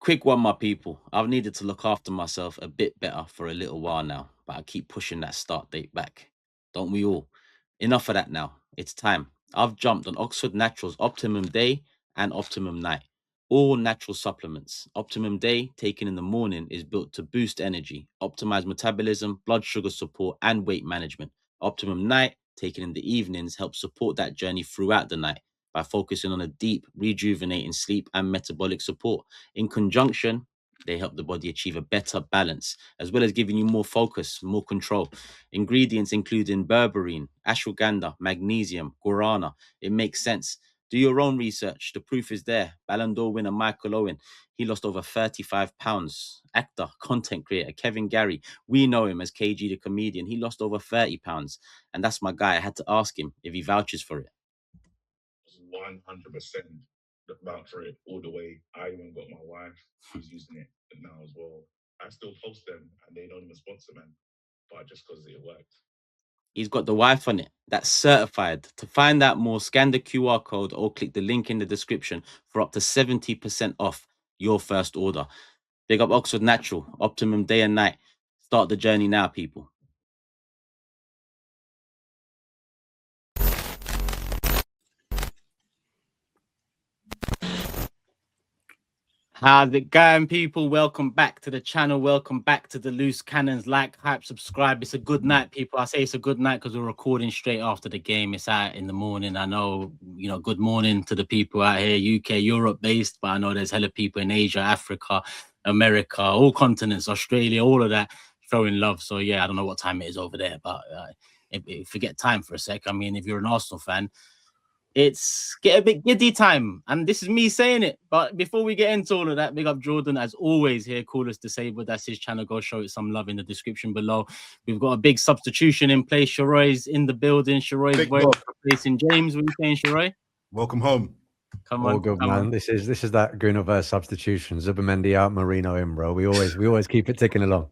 Quick one, my people. I've needed to look after myself a bit better for a little while now, but I keep pushing that start date back. Don't we all? Enough of that now. It's time. I've jumped on Oxford Naturals Optimum Day and Optimum Night. All natural supplements. Optimum Day, taken in the morning, is built to boost energy, optimize metabolism, blood sugar support, and weight management. Optimum Night, taken in the evenings, helps support that journey throughout the night by focusing on a deep, rejuvenating sleep and metabolic support. In conjunction, they help the body achieve a better balance, as well as giving you more focus, more control. Ingredients including berberine, ashwagandha, magnesium, guarana. It makes sense. Do your own research. The proof is there. Ballon d'Or winner Michael Owen, he lost over 35 pounds. Actor, content creator Kevin Gary, we know him as KG the comedian. He lost over 30 pounds. And that's my guy. I had to ask him if he vouches for it. 100% vouch for it all the way. I even got my wife who's using it now as well. I still post them and they don't even sponsor, man. But just because it worked. He's got the wife on it. That's certified. To find out more, scan the QR code or click the link in the description for up to 70% off your first order. Big up Oxford Natural, Optimum Day and Night. Start the journey now, people. How's it going, people? Welcome back to the channel. Welcome back to the Loose Cannons. Like, hype, subscribe. It's a good night, people. I say it's a good night because we're recording straight after the game. It's out in the morning. I know, good morning to the people out here, UK, Europe based, but I know there's hella people in Asia, Africa, America, all continents, Australia, all of that, throwing love. So, yeah, I don't know what time it is over there, but if you get time for a sec, I mean, if you're an Arsenal fan, it's get a bit giddy time, and this is me saying it. But before we get into all of that, big up Jordan as always here. Coolest Disabled, that's his channel. Go show it some love in the description below. We've got a big substitution in place. Sharoy's in the building. Sharoy's replacing James. What are you saying, Sharoy? Welcome home. Come on, good man. On. This is that Gunnoverse substitution. Zubimendi out, Marino in, bro. We always keep it ticking along.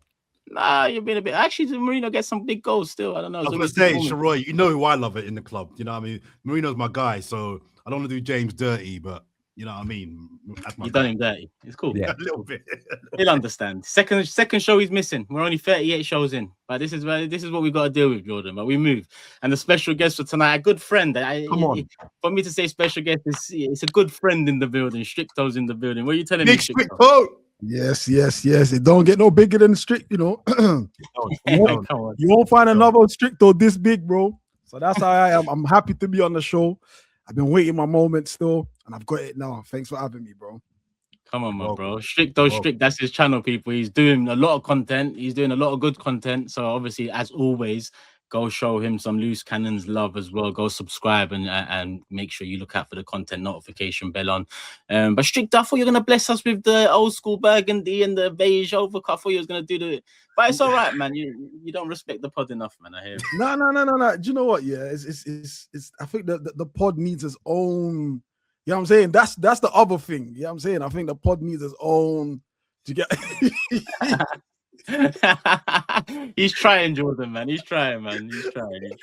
Nah, you've been a bit. Actually, Marino gets some big goals still. I don't know. I was going to say, Sharoy, you know who I love it in the club. You know what I mean? Marino's my guy, so I don't want to do James dirty, but you know what I mean? You've done him dirty. It's cool. Yeah, a little bit. He'll understand. Second show he's missing. We're only 38 shows in, but this is what we've got to deal with, Jordan. But we move. And the special guest for tonight, a good friend. Come on. For me to say special guest, it's a good friend in the building. Stricto's in the building. What are you telling me, Stricto? Yes. It don't get no bigger than Strict, you won't find another Stricto this big, bro. So that's how I am. I'm happy to be on the show. I've been waiting my moment still, and I've got it now. Thanks for having me, bro. Come on, my bro. Strict. That's his channel, people. He's doing a lot of content. He's doing a lot of good content. So obviously, as always, go show him some Loose Cannons love as well. Go subscribe and make sure you look out for the content notification bell on. But Strict, I thought you were going to bless us with the old school burgundy and the beige overcut. I thought you was going to do the... But it's all right, man. You don't respect the pod enough, man. I hear it. No. Do you know what? Yeah, it's I think the pod needs its own... You know what I'm saying? That's the other thing. You know what I'm saying? I think the pod needs its own... to get... He's trying, Jordan, man. He's trying. He's trying.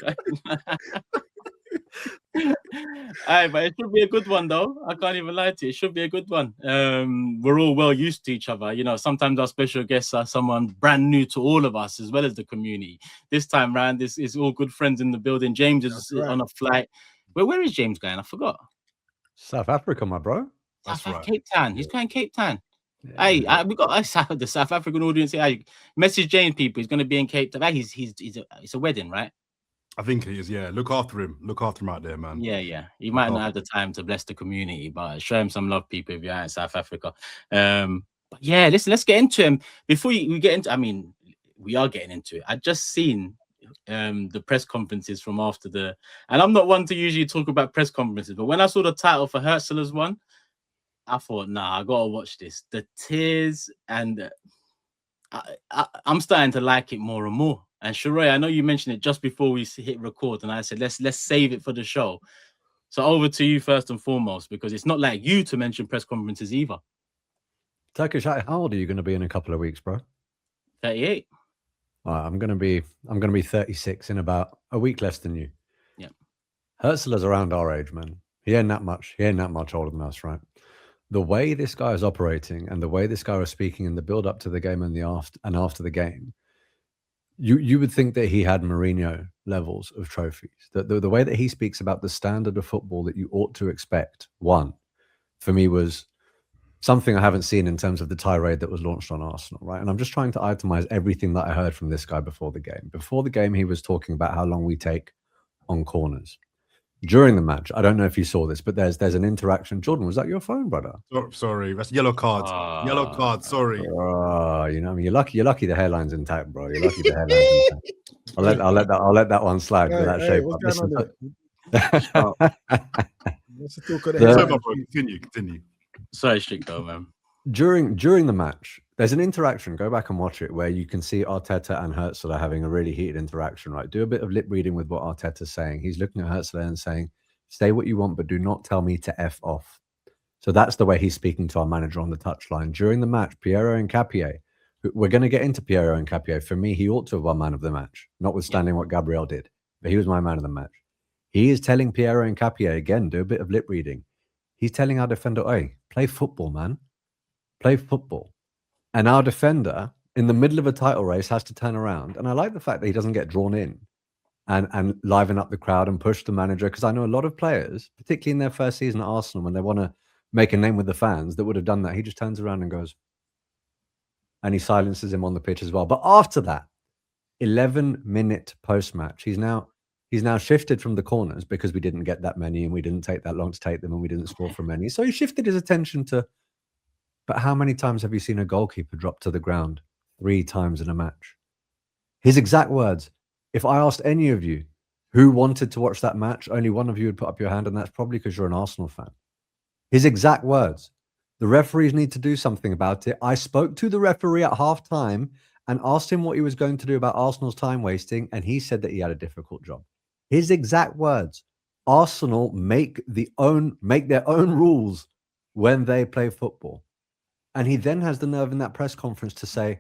All right, but it should be a good one, though. I can't even lie to you. It should be a good one. We're all well used to each other. Sometimes our special guests are someone brand new to all of us, as well as the community. This time round, this is all good friends in the building. James is on a flight. Where is James going? I forgot. South Africa, my bro. That's right. Cape Town. He's going Cape Town. Yeah, hey, we got the South African audience here. Hey, message James, people. He's going to be in Cape Town. It's a wedding, right? I think it is. Yeah, look after him out there, man. Yeah. He might not have the time to bless the community, but show him some love, people, if you're out in South Africa. But yeah, let's get into him. Before we get into, I mean, we are getting into it. I just seen the press conferences from after and I'm not one to usually talk about press conferences, but when I saw the title for Hertzler's one, I thought, nah, I gotta watch this. The tears, and I'm starting to like it more and more. And Sharoy, I know you mentioned it just before we hit record, and I said let's save it for the show. So over to you first and foremost, because it's not like you to mention press conferences either. Turkish, how old are you going to be in a couple of weeks, bro? 38. All right, I'm going to be 36 in about a week less than you. Yeah. Hertzler's around our age, man. He ain't that much older than us, right? the way this guy is operating and the way this guy is speaking in the build up to the game and after the game, you would think that he had Mourinho levels of trophies. The way that he speaks about the standard of football that you ought to expect, for me was something I haven't seen in terms of the tirade that was launched on Arsenal, right? And I'm just trying to itemize everything that I heard from this guy before the game. Before the game, he was talking about how long we take on corners. During the match, I don't know if you saw this, but there's an interaction. Jordan, was that your phone, brother? Sorry, that's yellow card. Yellow card. Sorry. Oh, you know, I mean, you're lucky the hairline's intact, bro. You're lucky the hairline's intact. I'll let that one slide for that shape. What's going on Let's talk of the Sorry, headlines. my bro. Continue. Sorry, Strico, man. During the match, there's an interaction. Go back and watch it where you can see Arteta and Herzl are having a really heated interaction, right? Do a bit of lip reading with what Arteta's saying. He's looking at Herzl and saying, say what you want, but do not tell me to F off. So that's the way he's speaking to our manager on the touchline. During the match, Piero Nketiah, we're going to get into Piero Nketiah. For me, he ought to have won man of the match, notwithstanding what Gabriel did. But he was my man of the match. He is telling Piero Nketiah, again, do a bit of lip reading. He's telling our defender, hey, play football, man. Play football. And our defender, in the middle of a title race, has to turn around. And I like the fact that he doesn't get drawn in and liven up the crowd and push the manager. Because I know a lot of players, particularly in their first season at Arsenal, when they want to make a name with the fans, that would have done that. He just turns around and goes, and he silences him on the pitch as well. But after that, 11-minute post-match, he's now shifted from the corners because we didn't get that many and we didn't take that long to take them and we didn't score from many. So he shifted his attention to, but how many times have you seen a goalkeeper drop to the ground? 3 times in a match. His exact words, if I asked any of you who wanted to watch that match, only one of you would put up your hand, and that's probably because you're an Arsenal fan. His exact words, the referees need to do something about it. I spoke to the referee at halftime and asked him what he was going to do about Arsenal's time wasting, and he said that he had a difficult job. His exact words, Arsenal make their own rules when they play football. And he then has the nerve in that press conference to say,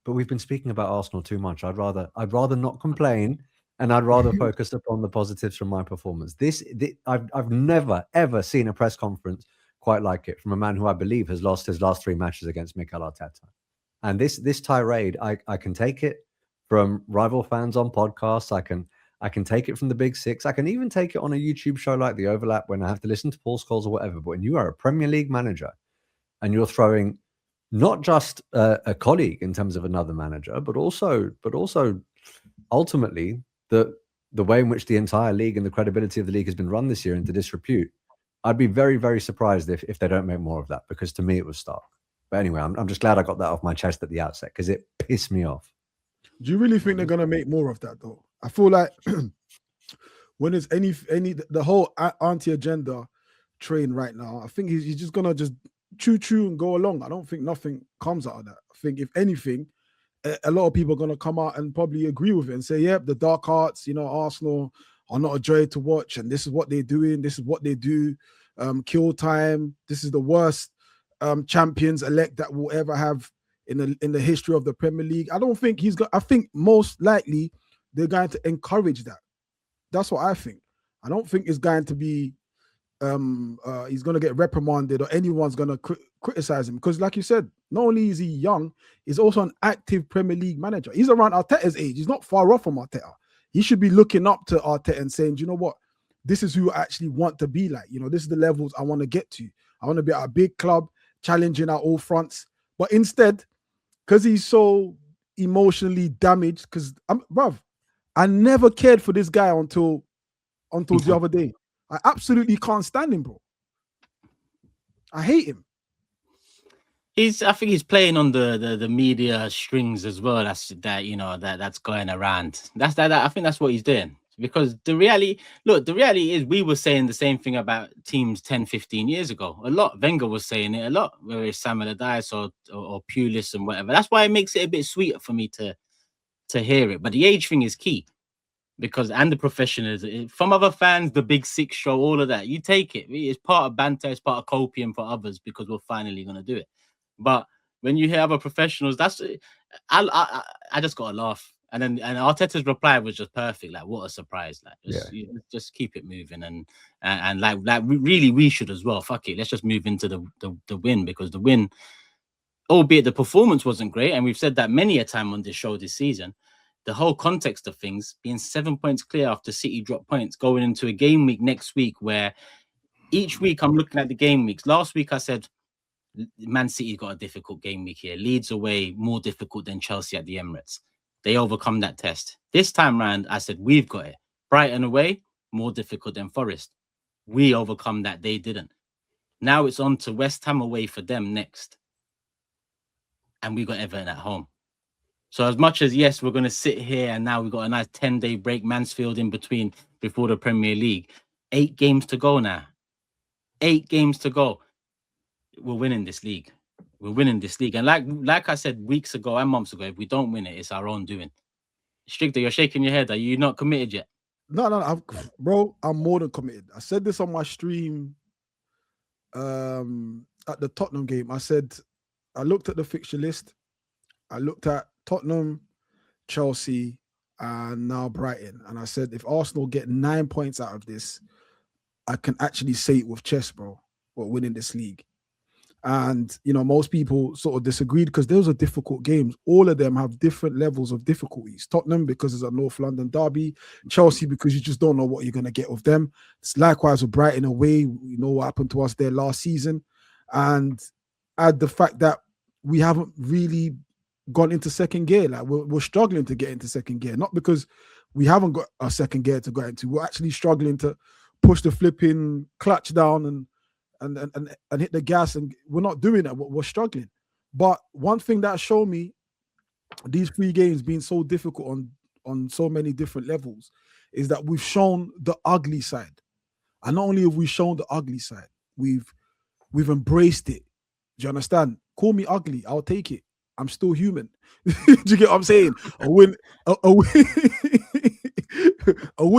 but we've been speaking about Arsenal too much. I'd rather not complain, and I'd rather focus upon the positives from my performance. I've never, ever seen a press conference quite like it from a man who I believe has lost his last 3 matches against Mikel Arteta. And this tirade, I can take it from rival fans on podcasts. I can take it from the Big Six. I can even take it on a YouTube show like The Overlap when I have to listen to Paul Scholes or whatever. But when you are a Premier League manager and you're throwing not just a colleague in terms of another manager, but also ultimately the way in which the entire league and the credibility of the league has been run this year into disrepute, I'd be very, very surprised if they don't make more of that, because to me it was stark. But anyway, I'm just glad I got that off my chest at the outset because it pissed me off. Do you really think they're gonna make more of that though? I feel like when there's any the whole anti-agenda train right now, I think he's just gonna just choo and go along. I don't think nothing comes out of that. I think if anything, a lot of people are gonna come out and probably agree with it and say, yep, the dark arts, Arsenal are not a joy to watch, and this is what they're doing, this is what they do, kill time, this is the worst champions elect that we'll ever have in the history of the Premier League. I don't think I think most likely they're going to encourage that. That's what I think. I don't think it's going to be he's going to get reprimanded or anyone's going to criticize him, because like you said, not only is he young, he's also an active Premier League manager. He's around Arteta's age. He's not far off from Arteta. He should be looking up to Arteta and saying, do you know what? This is who I actually want to be like. This is the levels I want to get to. I want to be at a big club, challenging at all fronts. But instead, because he's so emotionally damaged, because I never cared for this guy until the other day. I absolutely can't stand him, bro. I hate him. I think he's playing on the media strings as well. That's going around. I think that's what he's doing. Because the reality is we were saying the same thing about teams 10, 15 years ago. A lot. Wenger was saying it a lot, whether it's Sam Allardyce or Pulis and whatever. That's why it makes it a bit sweeter for me to hear it. But the age thing is key. And the professionalism from other fans, the Big Six show, all of that. You take it. It's part of banter, it's part of copium for others because we're finally going to do it. But when you hear other professionals, I just got to laugh. And Arteta's reply was just perfect. Like, what a surprise! Like, just keep it moving, and like really we should as well. Fuck it, let's just move into the win, because the win, albeit the performance wasn't great, and we've said that many a time on this show this season. The whole context of things, being 7 points clear after City dropped points, going into a game week next week where each week I'm looking at the game weeks. Last week I said Man City got a difficult game week here. Leeds away, more difficult than Chelsea at the Emirates. They overcome that test. This time round, I said, we've got it. Brighton away, more difficult than Forest. We overcome that. They didn't. Now it's on to West Ham away for them next. And we got Everton at home. So as much as, yes, we're going to sit here and now we've got a nice 10-day break, Mansfield in between before the Premier League. 8 games to go now. 8 games to go. We're winning this league. We're winning this league. And like I said weeks ago and months ago, if we don't win it, it's our own doing. Stricter, you're shaking your head. Are you not committed yet? No, bro, I'm more than committed. I said this on my stream at the Tottenham game. I said, I looked at the fixture list. I looked at Tottenham, Chelsea, and now Brighton. And I said, if Arsenal get 9 points out of this, I can actually say it with chest, bro, we're winning this league. And, you know, most people sort of disagreed because those are difficult games. All of them have different levels of difficulties. Tottenham, because it's a North London derby. Chelsea, because you just don't know what you're going to get with them. It's likewise with Brighton away. You know what happened to us there last season. And add the fact that we haven't really gone into second gear. Like we're struggling to get into second gear. Not because we haven't got a second gear to go into. We're actually struggling to push the flipping clutch down and hit the gas, and we're not doing that. We're struggling. But one thing that showed me these 3 games being so difficult on so many different levels is that we've shown the ugly side. And not only have we shown the ugly side, we've embraced it. Do you understand? Call me ugly, I'll take it. I'm still human. Do you get what I'm saying? A win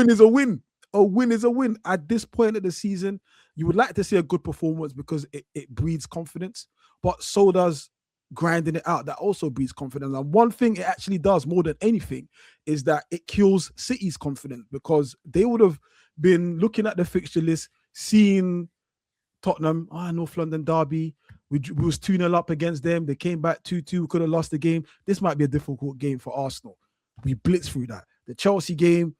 is a win. A win is a win. At this point of the season, you would like to see a good performance because it breeds confidence, but so does grinding it out. That also breeds confidence. And one thing it actually does more than anything is that it kills City's confidence, because they would have been looking at the fixture list, seeing Tottenham, North London derby. We was 2-0 up against them. They came back 2-2. We could have lost the game. This might be a difficult game for Arsenal. We blitzed through that. The Chelsea game,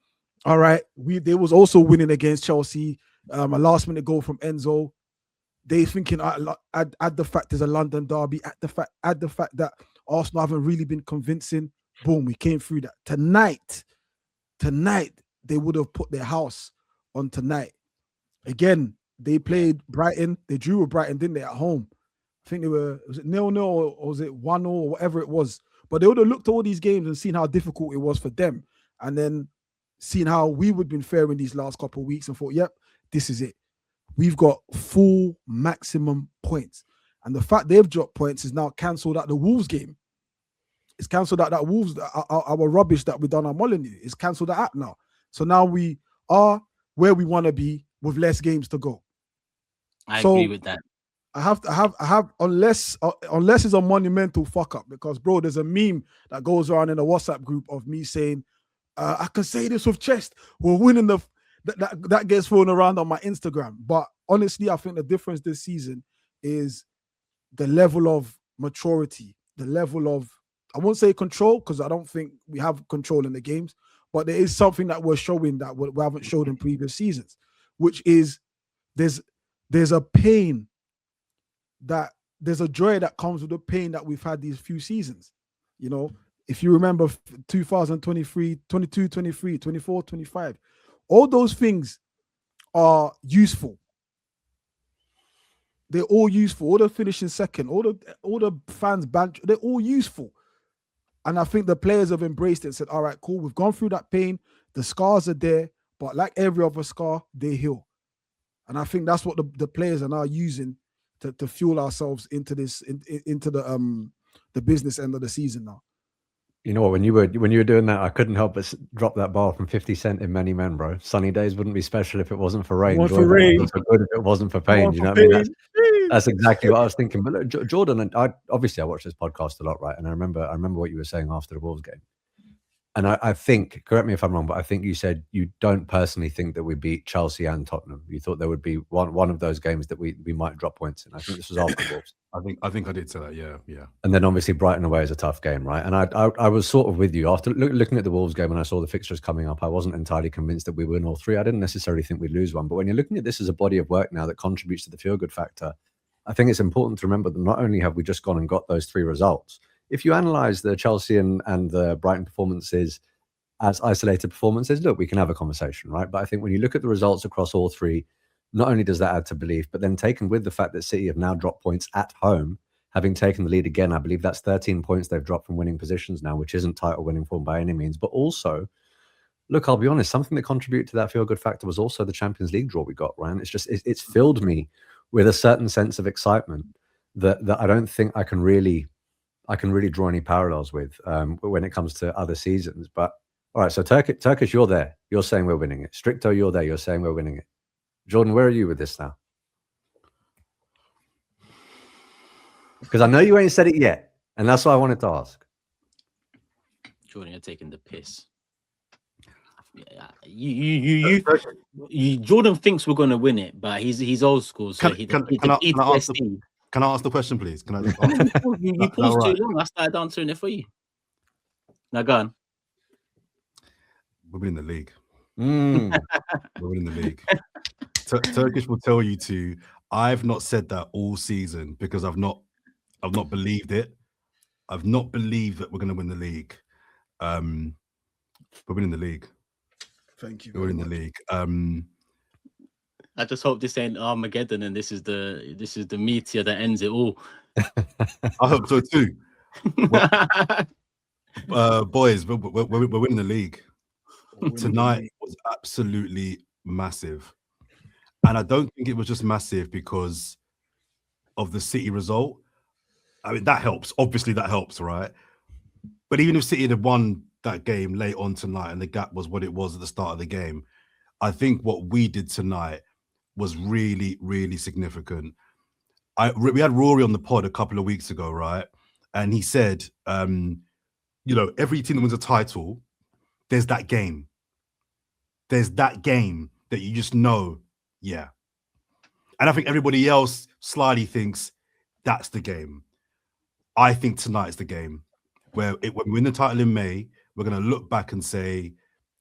all right, they was also winning against Chelsea. A last-minute goal from Enzo. They thinking add the fact there's a London derby. Add the fact that Arsenal haven't really been convincing. Boom, we came through that. Tonight, they would have put their house on tonight. Again, they played Brighton. They drew with Brighton, didn't they, at home? I think was it 0-0 or was it 1-0 or whatever it was? But they would have looked at all these games and seen how difficult it was for them, and then seen how we would have been faring these last couple of weeks and thought, yep, this is it. We've got full maximum points. And the fact they've dropped points is now cancelled out the Wolves game. It's cancelled out that Wolves, our rubbish that we've done on Molyneux. It's cancelled that out now. So now we are where we want to be with less games to go. I agree with that. I have unless it's a monumental fuck up, because bro, there's a meme that goes around in a WhatsApp group of me saying, I can say this with chest, we're winning that gets thrown around on my Instagram. But honestly, I think the difference this season is the level of maturity, the level of, I won't say control, because I don't think we have control in the games, but there is something that we're showing that we haven't showed in previous seasons, which is there's a pain, that there's a joy that comes with the pain that we've had these few seasons. You know, if you remember 2023, 22, 23, 24, 25, all those things are useful. They're all useful. All the finishing second, all the fans banter, they're all useful. And I think the players have embraced it and said, all right, cool, we've gone through that pain. The scars are there, but like every other scar, they heal. And I think that's what the players are now using to fuel ourselves into this, into the business end of the season now. You know what? When you were doing that, I couldn't help but drop that bar from 50 Cent in Many Men, bro. Sunny days wouldn't be special if it wasn't for rain. For rain. Wouldn't be good if it wasn't for pain. You know what I mean? That's exactly what I was thinking. But look, Jordan, and I watched this podcast a lot, right? And I remember what you were saying after the Wolves game. And I think, correct me if I'm wrong, but I think you said you don't personally think that we beat Chelsea and Tottenham. You thought there would be one of those games that we might drop points in. I think this was after Wolves. I think I did say that. Yeah. And then obviously Brighton away is a tough game, right? And I was sort of with you after looking at the Wolves game and I saw the fixtures coming up. I wasn't entirely convinced that we win all three. I didn't necessarily think we'd lose one. But when you're looking at this as a body of work now that contributes to the feel-good factor, I think it's important to remember that not only have we just gone and got those three results, if you analyse the Chelsea and the Brighton performances as isolated performances, look, we can have a conversation, right? But I think when you look at the results across all three, not only does that add to belief, but then taken with the fact that City have now dropped points at home, having taken the lead again, I believe that's 13 points they've dropped from winning positions now, which isn't title winning form by any means. But also, look, I'll be honest, something that contributed to that feel-good factor was also the Champions League draw we got, Ryan. It's just, it's filled me with a certain sense of excitement that I don't think I can really draw any parallels with when it comes to other seasons. But all right, so Turkish, you're there. You're saying we're winning it. Stricto, you're there. You're saying we're winning it. Jordan, where are you with this now? Because I know you ain't said it yet, and that's what I wanted to ask. Jordan, you're taking the piss. Jordan thinks we're going to win it, but he's old school, so Can I ask the question, please? Can I just ask? You paused too long. I started answering it for you. Now go on. We're winning the league. We're winning the league. Turkish will tell you to. I've not said that all season because I've not believed it. I've not believed that we're going to win the league. We're winning the league. Thank you. We're winning the league. I just hope this ain't Armageddon and this is the meteor that ends it all. I hope so too. Boys, we're winning the league. Tonight was absolutely massive. And I don't think it was just massive because of the City result. I mean, that helps. Obviously, that helps, right? But even if City had won that game late on tonight and the gap was what it was at the start of the game, I think what we did tonight was really, really significant. We had Rory on the pod a couple of weeks ago, right? And he said, every team that wins a title, there's that game. There's that game that you just know, yeah. And I think everybody else slyly thinks that's the game. I think tonight's the game where when we win the title in May, we're going to look back and say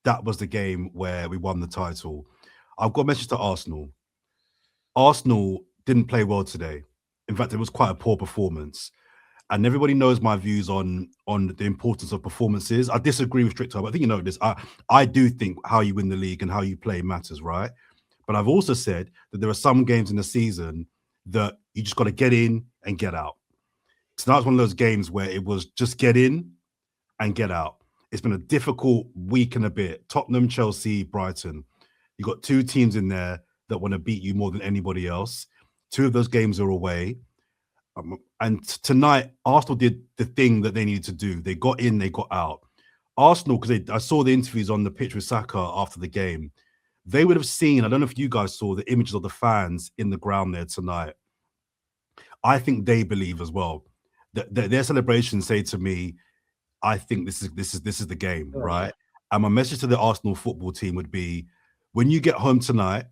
that was the game where we won the title. I've got a message to Arsenal. Arsenal didn't play well today. In fact, it was quite a poor performance. And everybody knows my views on the importance of performances. I disagree with Stricto, but I think you know this. I do think how you win the league and how you play matters, right? But I've also said that there are some games in the season that you just got to get in and get out. Tonight's one of those games where it was just get in and get out. It's been a difficult week and a bit. Tottenham, Chelsea, Brighton. You got two teams in there that want to beat you more than anybody else. Two of those games are away. And tonight, Arsenal did the thing that they needed to do. They got in, they got out. Arsenal, because I saw the interviews on the pitch with Saka after the game. They would have seen, I don't know if you guys saw the images of the fans in the ground there tonight. I think they believe as well. Their celebrations say to me, I think this is the game, right? And my message to the Arsenal football team would be, when you get home tonight,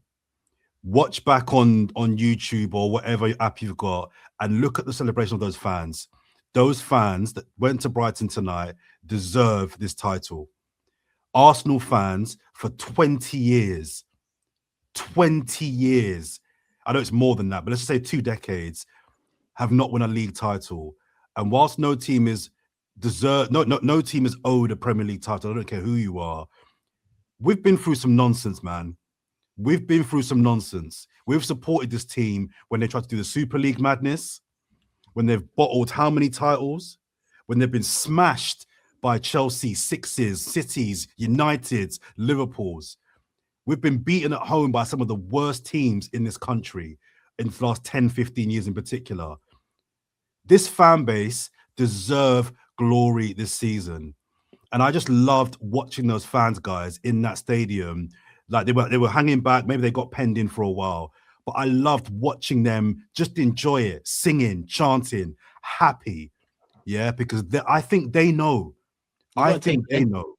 watch back on YouTube or whatever app you've got and look at the celebration of those fans. Those fans that went to Brighton tonight deserve this title. Arsenal fans for 20 years, I know it's more than that, but let's just say 2 decades, have not won a league title. And whilst no team is no team is owed a Premier League title, I don't care who you are, we've been through some nonsense, man. We've been through some nonsense. We've supported this team when they tried to do the Super League madness, when they've bottled how many titles, when they've been smashed by Chelsea, Sixes, Cities, Uniteds, Liverpools. We've been beaten at home by some of the worst teams in this country in the last 10, 15 years in particular. This fan base deserve glory this season. And I just loved watching those fans, guys, in that stadium. Like they were hanging back. Maybe they got penned in for a while. But I loved watching them just enjoy it, singing, chanting, happy. Yeah, because I think they know. I think they know.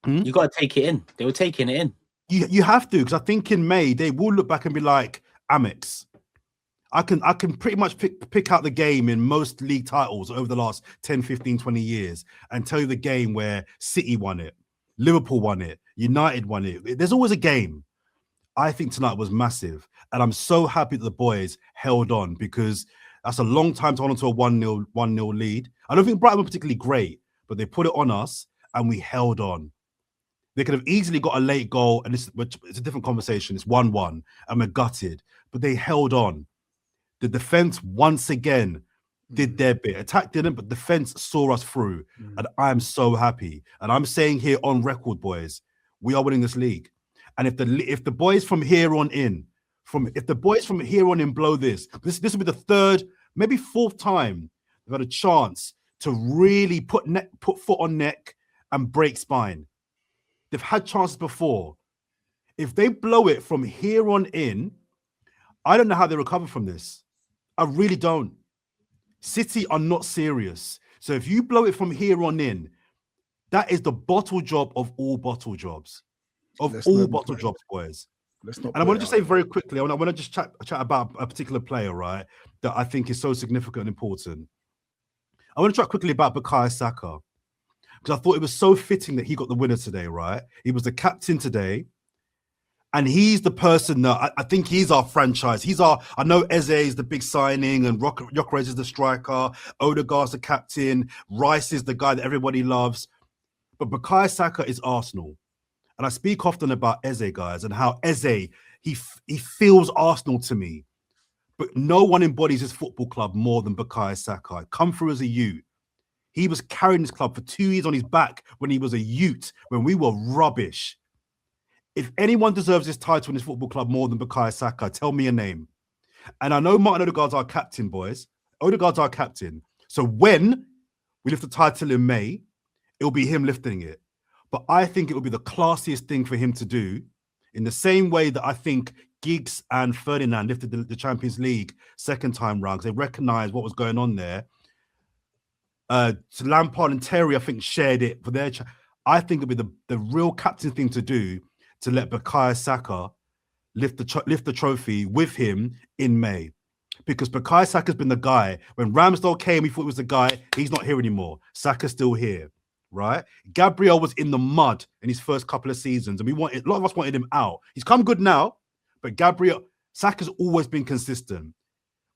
You got to take it in. They were taking it in. You have to, because I think in May they will look back and be like, Amex. I can pretty much pick out the game in most league titles over the last 10, 15, 20 years and tell you the game where City won it, Liverpool won it, United won it. There's always a game. I think tonight was massive. And I'm so happy that the boys held on, because that's a long time to hold on to a 1-0 lead. I don't think Brighton were particularly great, but they put it on us and we held on. They could have easily got a late goal, and it's a different conversation. It's 1-1 and we're gutted, but they held on. The defense once again did their bit. Attack didn't, but defense saw us through. And I'm so happy. And I'm saying here on record, boys, we are winning this league. And if the boys from here on in, blow this will be the third, maybe fourth time they've had a chance to really put foot on neck and break spine. They've had chances before. If they blow it from here on in, I don't know how they recover from this. I really don't. City are not serious. So if you blow it from here on in, that is the bottle job of all bottle jobs. Boys. And I want to just say very quickly, I want to just chat about a particular player, right, that I think is so significant and important. I want to chat quickly about Bukayo Saka, because I thought it was so fitting that he got the winner today, right? He was the captain today. And he's the person that I think he's our franchise. I know Eze is the big signing, and Gyökeres is the striker. Odegaard's the captain. Rice is the guy that everybody loves. But Bukayo Saka is Arsenal. And I speak often about Eze, guys, and how Eze, he feels Arsenal to me. But no one embodies his football club more than Bukayo Saka. Come through as a youth. He was carrying this club for 2 years on his back when he was a youth, when we were rubbish. If anyone deserves this title in this football club more than Bukayo Saka, tell me a name. And I know Martin Odegaard's our captain, boys. Odegaard's our captain. So when we lift the title in May, it'll be him lifting it. But I think it will be the classiest thing for him to do, in the same way that I think Giggs and Ferdinand lifted the Champions League second time round, because they recognised what was going on there. So Lampard and Terry, I think, shared it for their... I think it'll be the real captain thing to do, to let Bukayo Saka lift the trophy with him in May. Because Bukayo Saka's been the guy. When Ramsdale came, we thought he was the guy. He's not here anymore. Saka's still here, right? Gabriel was in the mud in his first couple of seasons, and a lot of us wanted him out. He's come good now, but Saka's always been consistent.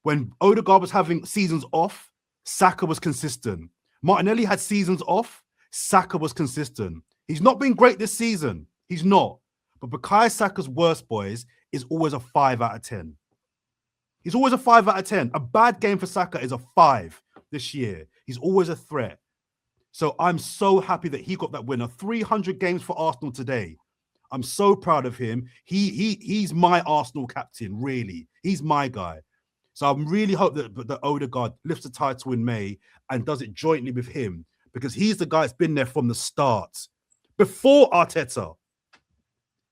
When Odegaard was having seasons off, Saka was consistent. Martinelli had seasons off, Saka was consistent. He's not been great this season. He's not. But Bukayo Saka's worst, boys, is always a 5 out of 10. He's always a 5 out of 10. A bad game for Saka is a 5 this year. He's always a threat. So I'm so happy that he got that winner. 300 games for Arsenal today. I'm so proud of him. He's my Arsenal captain, really. He's my guy. So I really hope that Odegaard lifts the title in May and does it jointly with him, because he's the guy that's been there from the start. Before Arteta.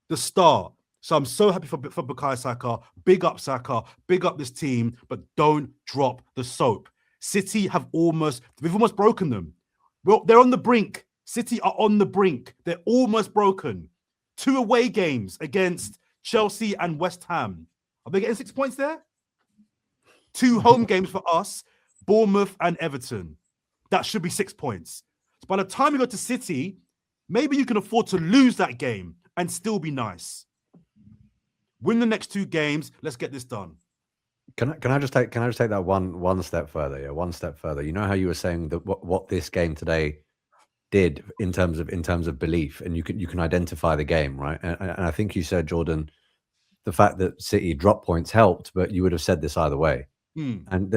The start. So I'm so happy for Bukayo Saka. Big up Saka. Big up this team, but don't drop the soap. City we've almost broken them. Well, they're on the brink. City are on the brink. They're almost broken. 2 away games against Chelsea and West Ham. Are they getting 6 points there? 2 home games for us, Bournemouth and Everton. That should be 6 points. So by the time we go to City, maybe you can afford to lose that game and still be nice. Win the next 2 games. Let's get this done. Can I just take that one step further? Yeah, one step further. You know how you were saying that what this game today did in terms of belief, and you can identify the game, right? And I think you said, Jordan, the fact that City dropped points helped, but you would have said this either way. And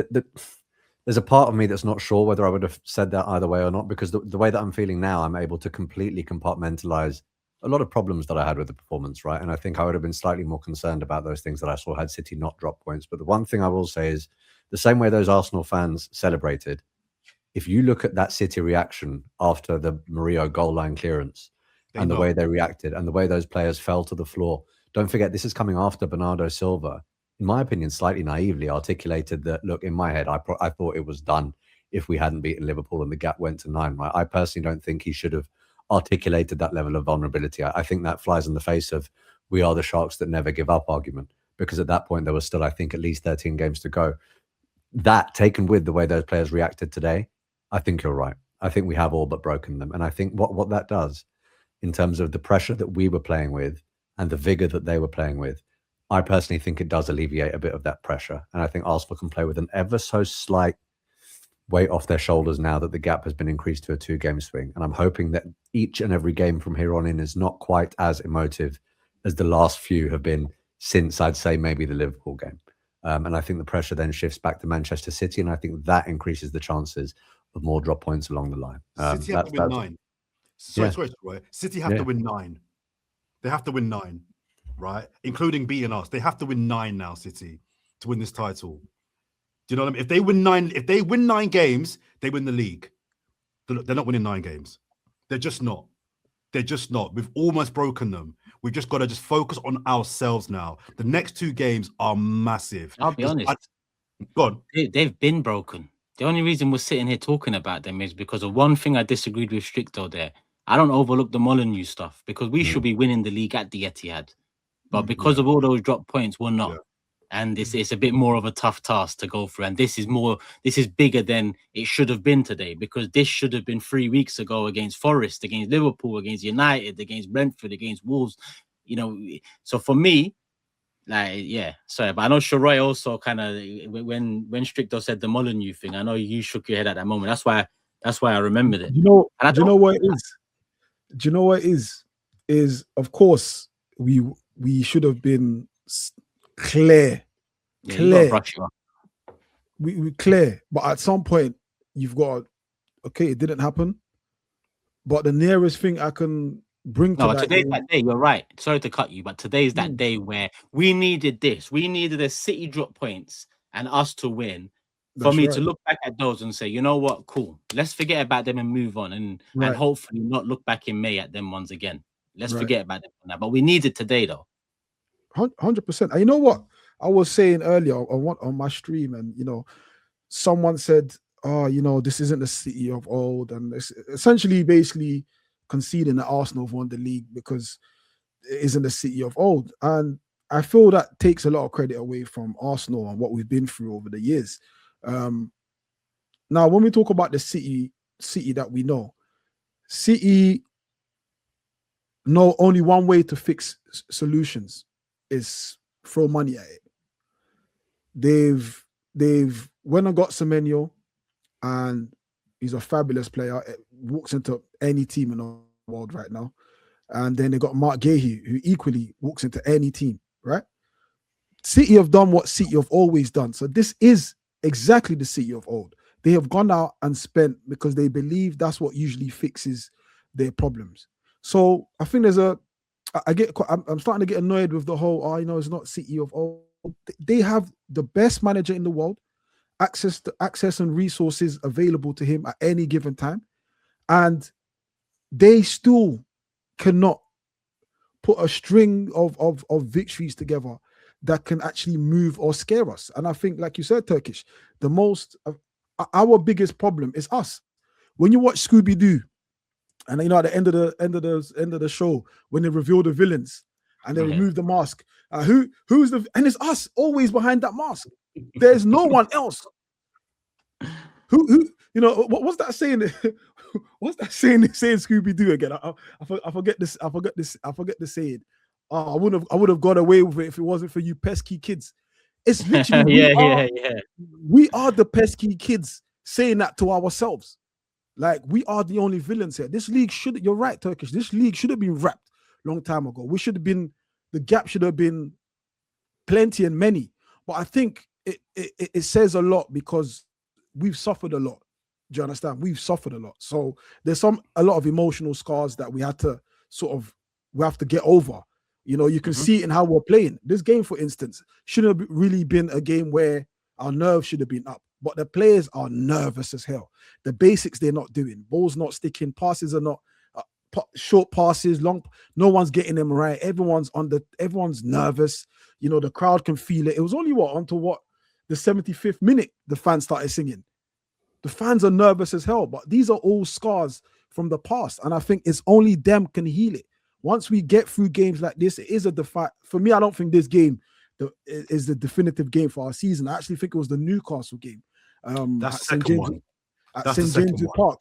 there's a part of me that's not sure whether I would have said that either way or not, because the way that I'm feeling now, I'm able to completely compartmentalize a lot of problems that I had with the performance, right? And I think I would have been slightly more concerned about those things that I saw had City not dropped points. But the one thing I will say is, the same way those Arsenal fans celebrated, if you look at that City reaction after the Murillo goal line clearance and the way they reacted and the way those players fell to the floor, don't forget, this is coming after Bernardo Silva, in my opinion, slightly naively articulated that, look, in my head, I thought it was done if we hadn't beaten Liverpool and the gap went to 9, right? I personally don't think he should have articulated that level of vulnerability. I think that flies in the face of "we are the Sharks that never give up" argument, because at that point there was still, I think, at least 13 games to go. That, taken with the way those players reacted today, I think you're right. I think we have all but broken them. And I think what that does in terms of the pressure that we were playing with and the vigor that they were playing with, I personally think it does alleviate a bit of that pressure. And I think Arsenal can play with an ever so slight weight off their shoulders now that the gap has been increased to a 2-game swing. And I'm hoping that each and every game from here on in is not quite as emotive as the last few have been since, I'd say, maybe the Liverpool game. And I think the pressure then shifts back to Manchester City, and I think that increases the chances of more drop points along the line. City have to win 9. Sorry, Roy. City have to win 9. They have to win 9, right? Including beating us. They have to win 9 now, City, to win this title. Do you know what I mean? If they win 9 games, they win the league. They're not winning 9 games. They're just not. They're just not. We've almost broken them. We've just got to just focus on ourselves now. The next 2 games are massive. I'll be honest. Go on. They've been broken. The only reason we're sitting here talking about them is because of one thing I disagreed with Stricto there. I don't overlook the Molyneux stuff, because we should be winning the league at the Etihad. But because of all those drop points, we're not. Yeah. And it's a bit more of a tough task to go through. And this is bigger than it should have been today, because this should have been 3 weeks ago against Forest, against Liverpool, against United, against Brentford, against Wolves. You know, so for me, like, yeah, sorry, but I know Sharoy also kind of, when Stricto said the Molyneux thing, I know you shook your head at that moment. That's why I remembered it. Do you know what it is? Do you know what it is? Is, of course, we should have been clear. We clear, but at some point you've got, okay, it didn't happen, but the nearest thing I can bring to that today's that day. You're right, sorry to cut you, but today's that day where we needed a City drop points and us to win. For me to look back at those and say, you know what, cool, let's forget about them and move on, and hopefully not look back in May at them ones again. Let's forget about them now. But we need it today, though. 100%. And you know what I was saying earlier on my stream, and you know, someone said, "Oh, you know, this isn't the City of old," and it's essentially, basically, conceding that Arsenal have won the league because it isn't the City of old. And I feel that takes a lot of credit away from Arsenal and what we've been through over the years. Now, when we talk about the City that we know, City know only one way to fix solutions is throw money at it. They've went and got Semenyo, and he's a fabulous player. It walks into any team in the world right now. And then they got Mark Gahey, who equally walks into any team, right? City have done what City have always done. So this is exactly the City of old. They have gone out and spent because they believe that's what usually fixes their problems. So I think I'm starting to get annoyed with the whole, it's not City of old. They have the best manager in the world, access and resources available to him at any given time, and they still cannot put a string of victories together that can actually move or scare us. And I think, like you said, Turkish, our biggest problem is us. When you watch Scooby-Doo, and you know, at the end of the show, when they reveal the villains and they remove the mask, and it's us always behind that mask. There's no one else. Who what's that saying? What's that saying Scooby-Doo again? I forget this. I forget the saying. I would have got away with it if it wasn't for you pesky kids. It's literally we are the pesky kids saying that to ourselves. Like, we are the only villains here. This league you're right, Turkish. This league should have been wrapped long time ago. The gap should have been plenty and many. But I think it says a lot because we've suffered a lot. Do you understand? We've suffered a lot. So there's a lot of emotional scars that we have to get over. You know, you can see it in how we're playing. This game, for instance, shouldn't have really been a game where our nerves should have been up. But the players are nervous as hell. The basics they're not doing. Balls not sticking. Passes are not short passes, long. No one's getting them right. Everyone's nervous. You know, the crowd can feel it. It was only the 75th minute the fans started singing. The fans are nervous as hell. But these are all scars from the past. And I think it's only them can heal it. Once we get through games like this, it is a defi. For me, I don't think this game is the definitive game for our season. I actually think it was the Newcastle game. That's the second one. At That's the St. second James's one. Park.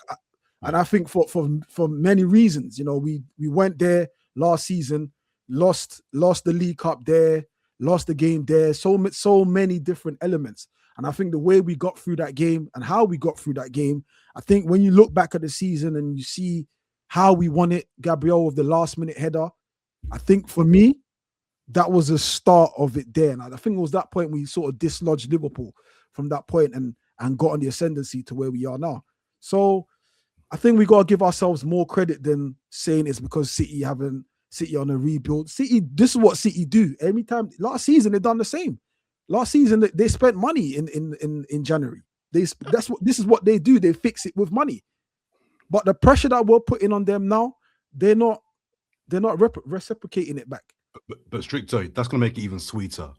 And I think for many reasons, you know, we went there last season, lost the League Cup there, lost the game there, so many different elements. And I think the way we got through that game and how we got through that game, I think when you look back at the season and you see how we won it, Gabriel with the last minute header, I think for me, that was the start of it there. And I think it was that point we sort of dislodged Liverpool from that point and got on the ascendancy to where we are now. So I think we got to give ourselves more credit than saying it's because City on a rebuild. City, this is what City do. Every time last season they done the same. Last season they spent money in January. This is what they do. They fix it with money. But the pressure that we're putting on them now, they're not reciprocating it back. But Stricto, that's gonna make it even sweeter.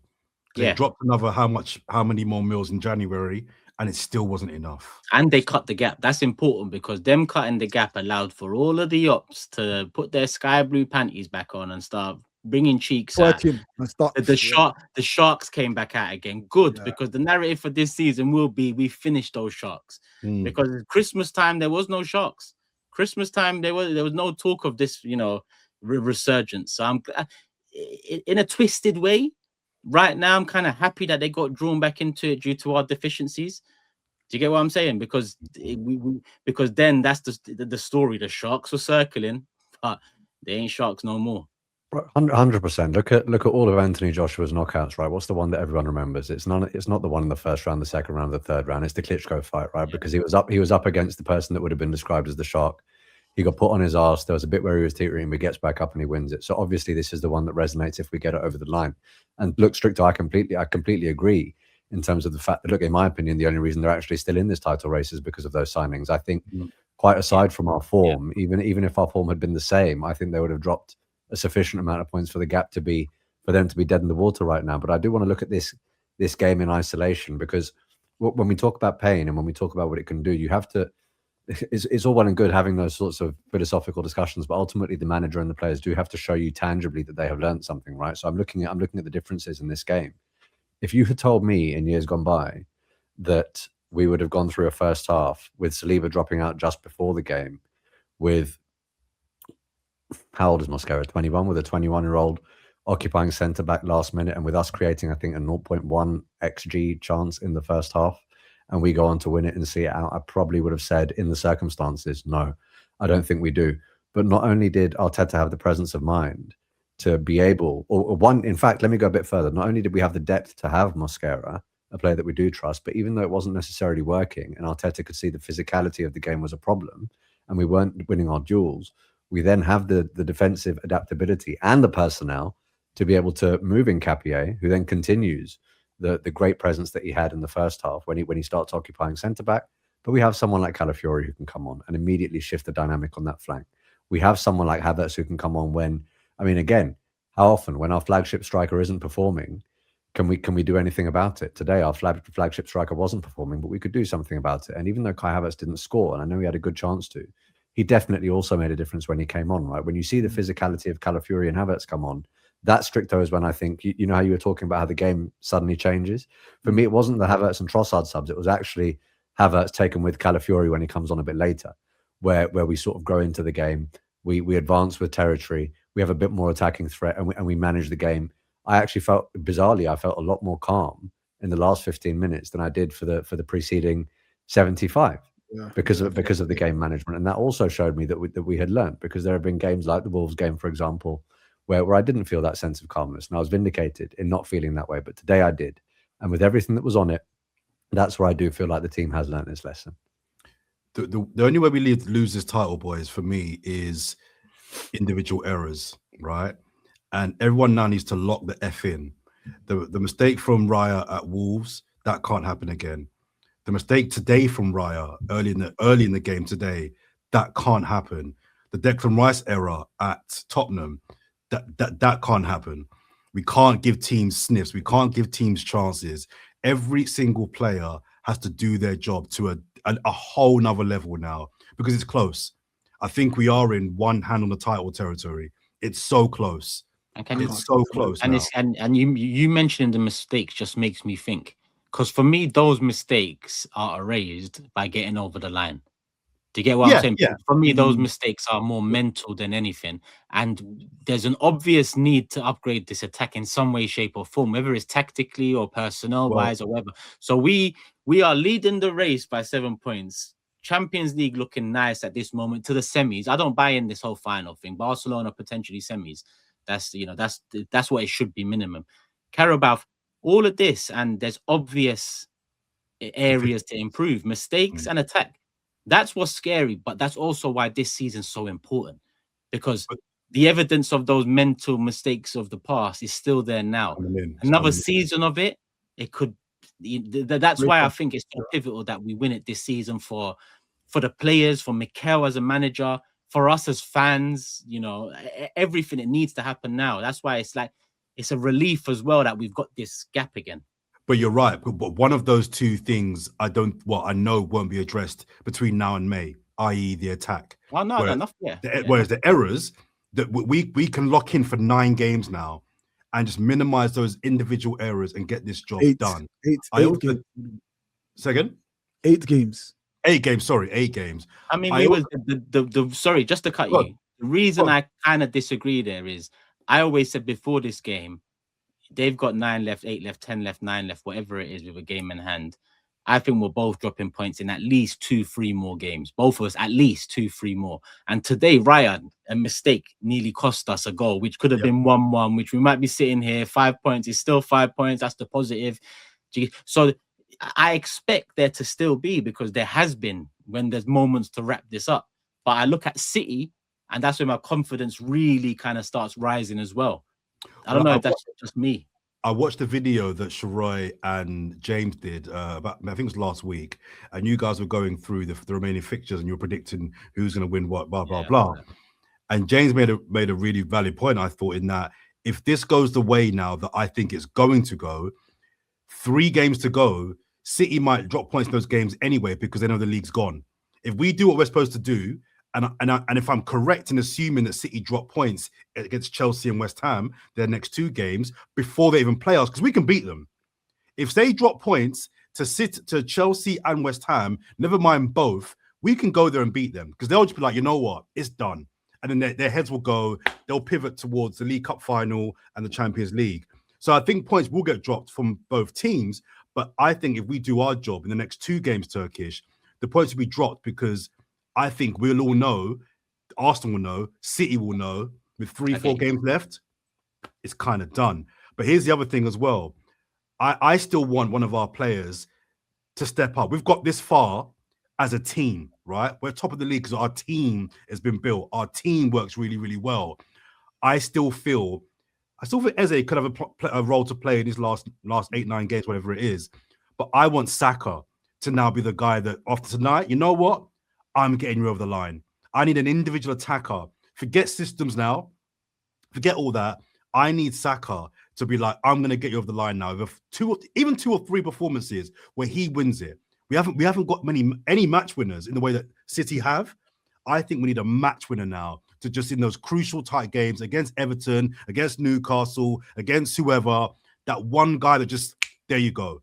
They Yeah. dropped another how many more mils in January, and it still wasn't enough. And they cut the gap. That's important because them cutting the gap allowed for all of the ops to put their sky blue panties back on and start bringing cheeks out. The sharks came back out again. Good, because the narrative for this season will be we finished those sharks. Because Christmas time there was no sharks. Christmas time there was no talk of this, you know, resurgence. So I'm in a twisted way. Right now, I'm kind of happy that they got drawn back into it due to our deficiencies. Do you get what I'm saying? Because because then that's the story. The sharks were circling, but they ain't sharks no more. 100%. Look at all of Anthony Joshua's knockouts, right? What's the one that everyone remembers? It's not the one in the first round, the second round, the third round. It's the Klitschko fight, right? Yeah. Because he was up against the person that would have been described as the shark. He got put on his ass. There was a bit where he was teetering, but he gets back up and he wins it. So obviously, this is the one that resonates if we get it over the line. And look, Stricto, I completely agree in terms of the fact that, look, in my opinion, the only reason they're actually still in this title race is because of those signings. I think, quite aside from our form, even if our form had been the same, I think they would have dropped a sufficient amount of points for them to be dead in the water right now. But I do want to look at this game in isolation, because when we talk about pain and when we talk about what it can do, you have to. It's all well and good having those sorts of philosophical discussions, but ultimately the manager and the players do have to show you tangibly that they have learned something, right? So I'm looking at the differences in this game. If you had told me in years gone by that we would have gone through a first half with Saliba dropping out just before the game, with how old is Mosquera? 21, with a 21-year-old occupying centre back last minute, and with us creating, I think, a 0.1 XG chance in the first half, and we go on to win it and see it out, I probably would have said, in the circumstances, no, I don't think we do. But not only did Arteta have the presence of mind to be able, in fact, let me go a bit further. Not only did we have the depth to have Mosquera, a player that we do trust, but even though it wasn't necessarily working and Arteta could see the physicality of the game was a problem and we weren't winning our duels, we then have the defensive adaptability and the personnel to be able to move in Capier, who then continues the great presence that he had in the first half when he starts occupying centre back. But we have someone like Calafiori who can come on and immediately shift the dynamic on that flank. We have someone like Havertz who can come on when, I mean, again, how often when our flagship striker isn't performing, can we do anything about it? Today, our flagship striker wasn't performing, but we could do something about it. And even though Kai Havertz didn't score, and I know he had a good chance to, he definitely also made a difference when he came on, right? When you see the physicality of Calafiori and Havertz come on, that Stricto is when I think, you know how you were talking about how the game suddenly changes? For me, it wasn't the Havertz and Trossard subs. It was actually Havertz taken with Calafiori when he comes on a bit later, where we sort of grow into the game. We advance with territory. We have a bit more attacking threat, and we manage the game. I actually felt, bizarrely, a lot more calm in the last 15 minutes than I did for the preceding 75. Because of the game management. And that also showed me that we had learned, because there have been games like the Wolves game, for example, where I didn't feel that sense of calmness, and I was vindicated in not feeling that way. But today I did. And with everything that was on it, that's where I do feel like the team has learned its lesson. The only way we lose this title, boys, for me, is individual errors, right? And everyone now needs to lock the F in. The mistake from Raya at Wolves, that can't happen again. The mistake today from Raya early in the game today, that can't happen. The Declan Rice error at Tottenham, that can't happen. We can't give teams sniffs. We can't give teams chances. Every single player has to do their job to a whole nother level now, because it's close. I think we are in one hand on the title territory. It's so close. And can you, It's so close and now. it's and you mentioning the mistakes just makes me think, because for me those mistakes are erased by getting over the line. Do you get what I'm saying? Yeah. For me, those mistakes are more mental than anything. And there's an obvious need to upgrade this attack in some way, shape, or form, whether it's tactically or personnel-wise or whatever. So we are leading the race by 7 points. Champions League looking nice at this moment to the semis. I don't buy in this whole final thing. Barcelona potentially semis. That's that's what it should be minimum. Carabao, all of this, and there's obvious areas to improve, mistakes and attack. That's what's scary, but that's also why this season's so important, because the evidence of those mental mistakes of the past is still there now. Another season of it, it could. That's why I think it's so pivotal that we win it this season for the players, for Mikel as a manager, for us as fans. You know, everything. It needs to happen now. That's why it's like it's a relief as well that we've got this gap again. But you're right. But one of those two things I know won't be addressed between now and May, i.e. the attack. Oh, no, enough. Whereas the errors that we can lock in for 9 games now and just minimize those individual errors and get this job done. Eight games. Second? 8 games. 8 games. Sorry, 8 games. I mean, sorry, just to cut you. The reason I kind of disagree there is I always said before this game, they've got 9 left, 8 left, 10 left, 9 left, whatever it is with a game in hand. I think we're both dropping points in at least 2-3 more games. Both of us, at least 2-3 more. And today, Ryan, a mistake nearly cost us a goal, which could have been 1-1, which we might be sitting here. 5 points is still 5 points. That's the positive. So I expect there to still be, because there has been when there's moments to wrap this up. But I look at City, and that's where my confidence really kind of starts rising as well. I don't know if that's just me. I watched the video that Sharoy and James did about, I think it was last week, and you guys were going through the remaining fixtures and you were predicting who's going to win what, blah, blah, blah. And James made a really valid point, I thought, in that if this goes the way now that I think it's going to go, 3 games to go, City might drop points in those games anyway because they know the league's gone. If we do what we're supposed to do, and if I'm correct in assuming that City drop points against Chelsea and West Ham, their next 2 games, before they even play us, because we can beat them. If they drop points to Chelsea and West Ham, never mind both, we can go there and beat them, because they'll just be like, you know what, it's done. And then their heads will go, they'll pivot towards the League Cup final and the Champions League. So I think points will get dropped from both teams, but I think if we do our job in the next 2 games, Turkish, the points will be dropped, because I think we'll all know, Arsenal will know, City will know, with 3-4 games left, it's kind of done. But here's the other thing as well. I still want one of our players to step up. We've got this far as a team, right? We're top of the league because our team has been built. Our team works really, really well. I still feel Eze could have a role to play in his last 8-9 games, whatever it is. But I want Saka to now be the guy that after tonight, you know what? I'm getting you over the line. I need an individual attacker. Forget systems now. Forget all that. I need Saka to be like, I'm going to get you over the line now. With 2 or 3 performances where he wins it. We haven't got any match winners in the way that City have. I think we need a match winner now to just in those crucial tight games against Everton, against Newcastle, against whoever. That one guy that just, there you go.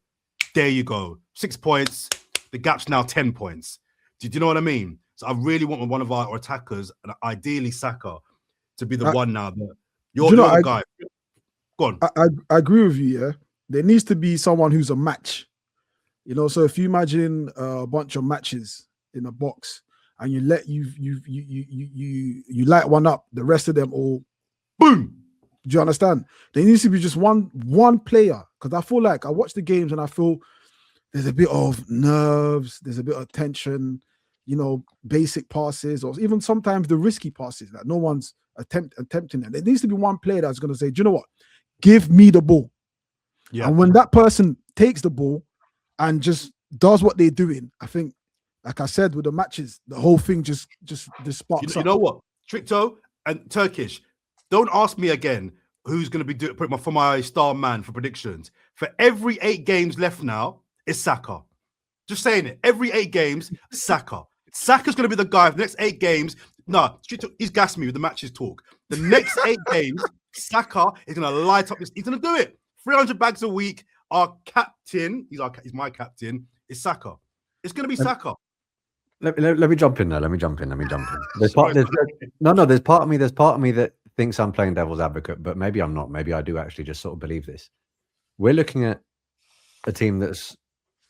6 points. The gap's now 10 points. Do you know what I mean? So I really want one of our attackers, and ideally Saka, to be the one now. You're the guy. Go on. I agree with you, yeah. There needs to be someone who's a match. You know, so if you imagine a bunch of matches in a box and you light one up, the rest of them all boom. Do you understand? There needs to be just one player, because I feel like I watch the games and I feel there's a bit of nerves, there's a bit of tension, you know, basic passes, or even sometimes the risky passes that no one's attempting it. There needs to be one player that's going to say, do you know what? Give me the ball. Yeah. And when that person takes the ball and just does what they're doing, I think, like I said, with the matches, the whole thing just sparks up. You know what? Tricto and Turkish, don't ask me again who's going to be doing for my star man for predictions. For every 8 games left now, it's Saka. Just saying it. Every 8 games, Saka. Saka's going to be the guy for the next 8 games. No, he's gassed me with the matches talk. The next 8 games, Saka is going to light up this. He's going to do it. 300 bags a week. Our captain, he's my captain, is Saka. It's going to be Saka. Let me jump in there. There's part of me that thinks I'm playing devil's advocate, but maybe I'm not. Maybe I do actually just sort of believe this. We're looking at a team that's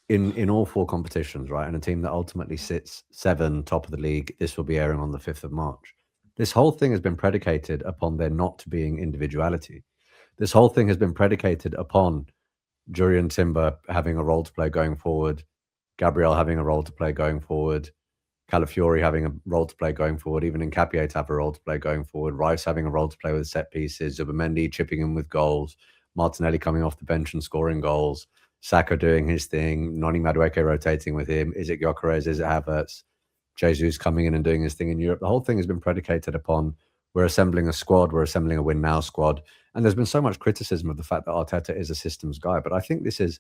in all 4 competitions, right? And a team that ultimately sits 7 top of the league. This will be airing on the 5th of March. This whole thing has been predicated upon there not being individuality. This whole thing has been predicated upon Jurriën Timber having a role to play going forward, Gabriel having a role to play going forward, Calafiori having a role to play going forward, even Nketiah to have a role to play going forward, Rice having a role to play with set pieces, Zubimendi chipping in with goals, Martinelli coming off the bench and scoring goals, Saka doing his thing, Noni Madueke rotating with him, is it Gyökeres, is it Havertz, Jesus coming in and doing his thing in Europe. The whole thing has been predicated upon we're assembling a squad, we're assembling a win now squad. And there's been so much criticism of the fact that Arteta is a systems guy, but I think this is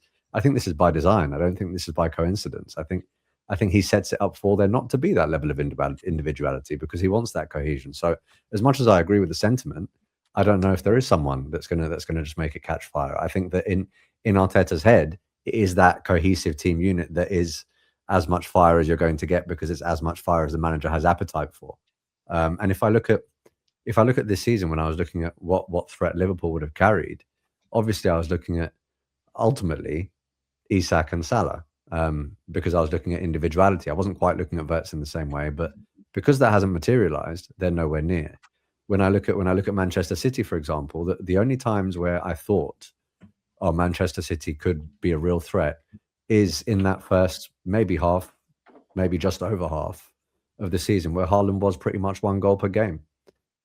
by design. I don't think this is by coincidence. I think he sets it up for there not to be that level of individuality because he wants that cohesion. So as much as I agree with the sentiment, I don't know if there is someone that's gonna just make it catch fire. I think that in Arteta's head, it is that cohesive team unit that is as much fire as you're going to get because it's as much fire as the manager has appetite for. And if I look at this season, when I was looking at what threat Liverpool would have carried, obviously I was looking at ultimately Isak and Salah because I was looking at individuality. I wasn't quite looking at Wirtz in the same way, but because that hasn't materialized, they're nowhere near. When I look at Manchester City, for example, the only times where I thought, oh, Manchester City could be a real threat is in that first maybe half, maybe just over half of the season where Haaland was pretty much 1 goal per game.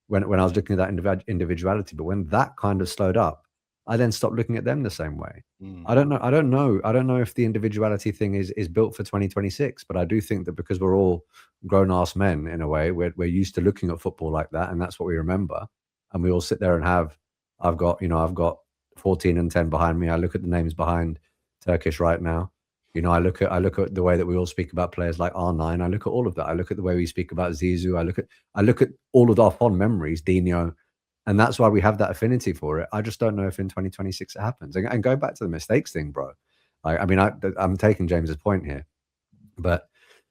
When I was looking at that individuality, but when that kind of slowed up, I then stopped looking at them the same way. I don't know if the individuality thing is built for 2026, but I do think that because we're all grown-ass men in a way, we're used to looking at football like that, and that's what we remember. And we all sit there and I've got 14 and 10 behind me. I look at the names behind Turkish right now. I look at the way that we all speak about players like R9. I look at all of that. I look at the way we speak about Zizou. I look at all of our fond memories, Dino, and that's why we have that affinity for it. I just don't know if in 2026 it happens. And go back to the mistakes thing, bro. I'm taking James's point here, but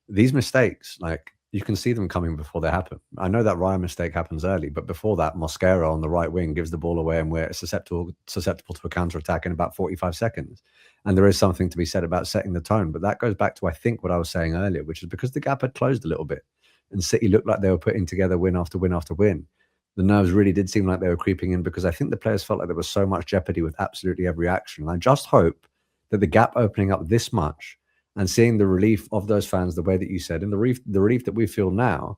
these mistakes, like you can see them coming before they happen. I know that Ryan mistake happens early, but before that, Mosquera on the right wing gives the ball away and we're susceptible to a counter-attack in about 45 seconds. And there is something to be said about setting the tone. But that goes back to, I think, what I was saying earlier, which is because the gap had closed a little bit and City looked like they were putting together win after win after win. The nerves really did seem like they were creeping in because I think the players felt like there was so much jeopardy with absolutely every action. And I just hope that the gap opening up this much and seeing the relief of those fans, the way that you said, and the relief that we feel now,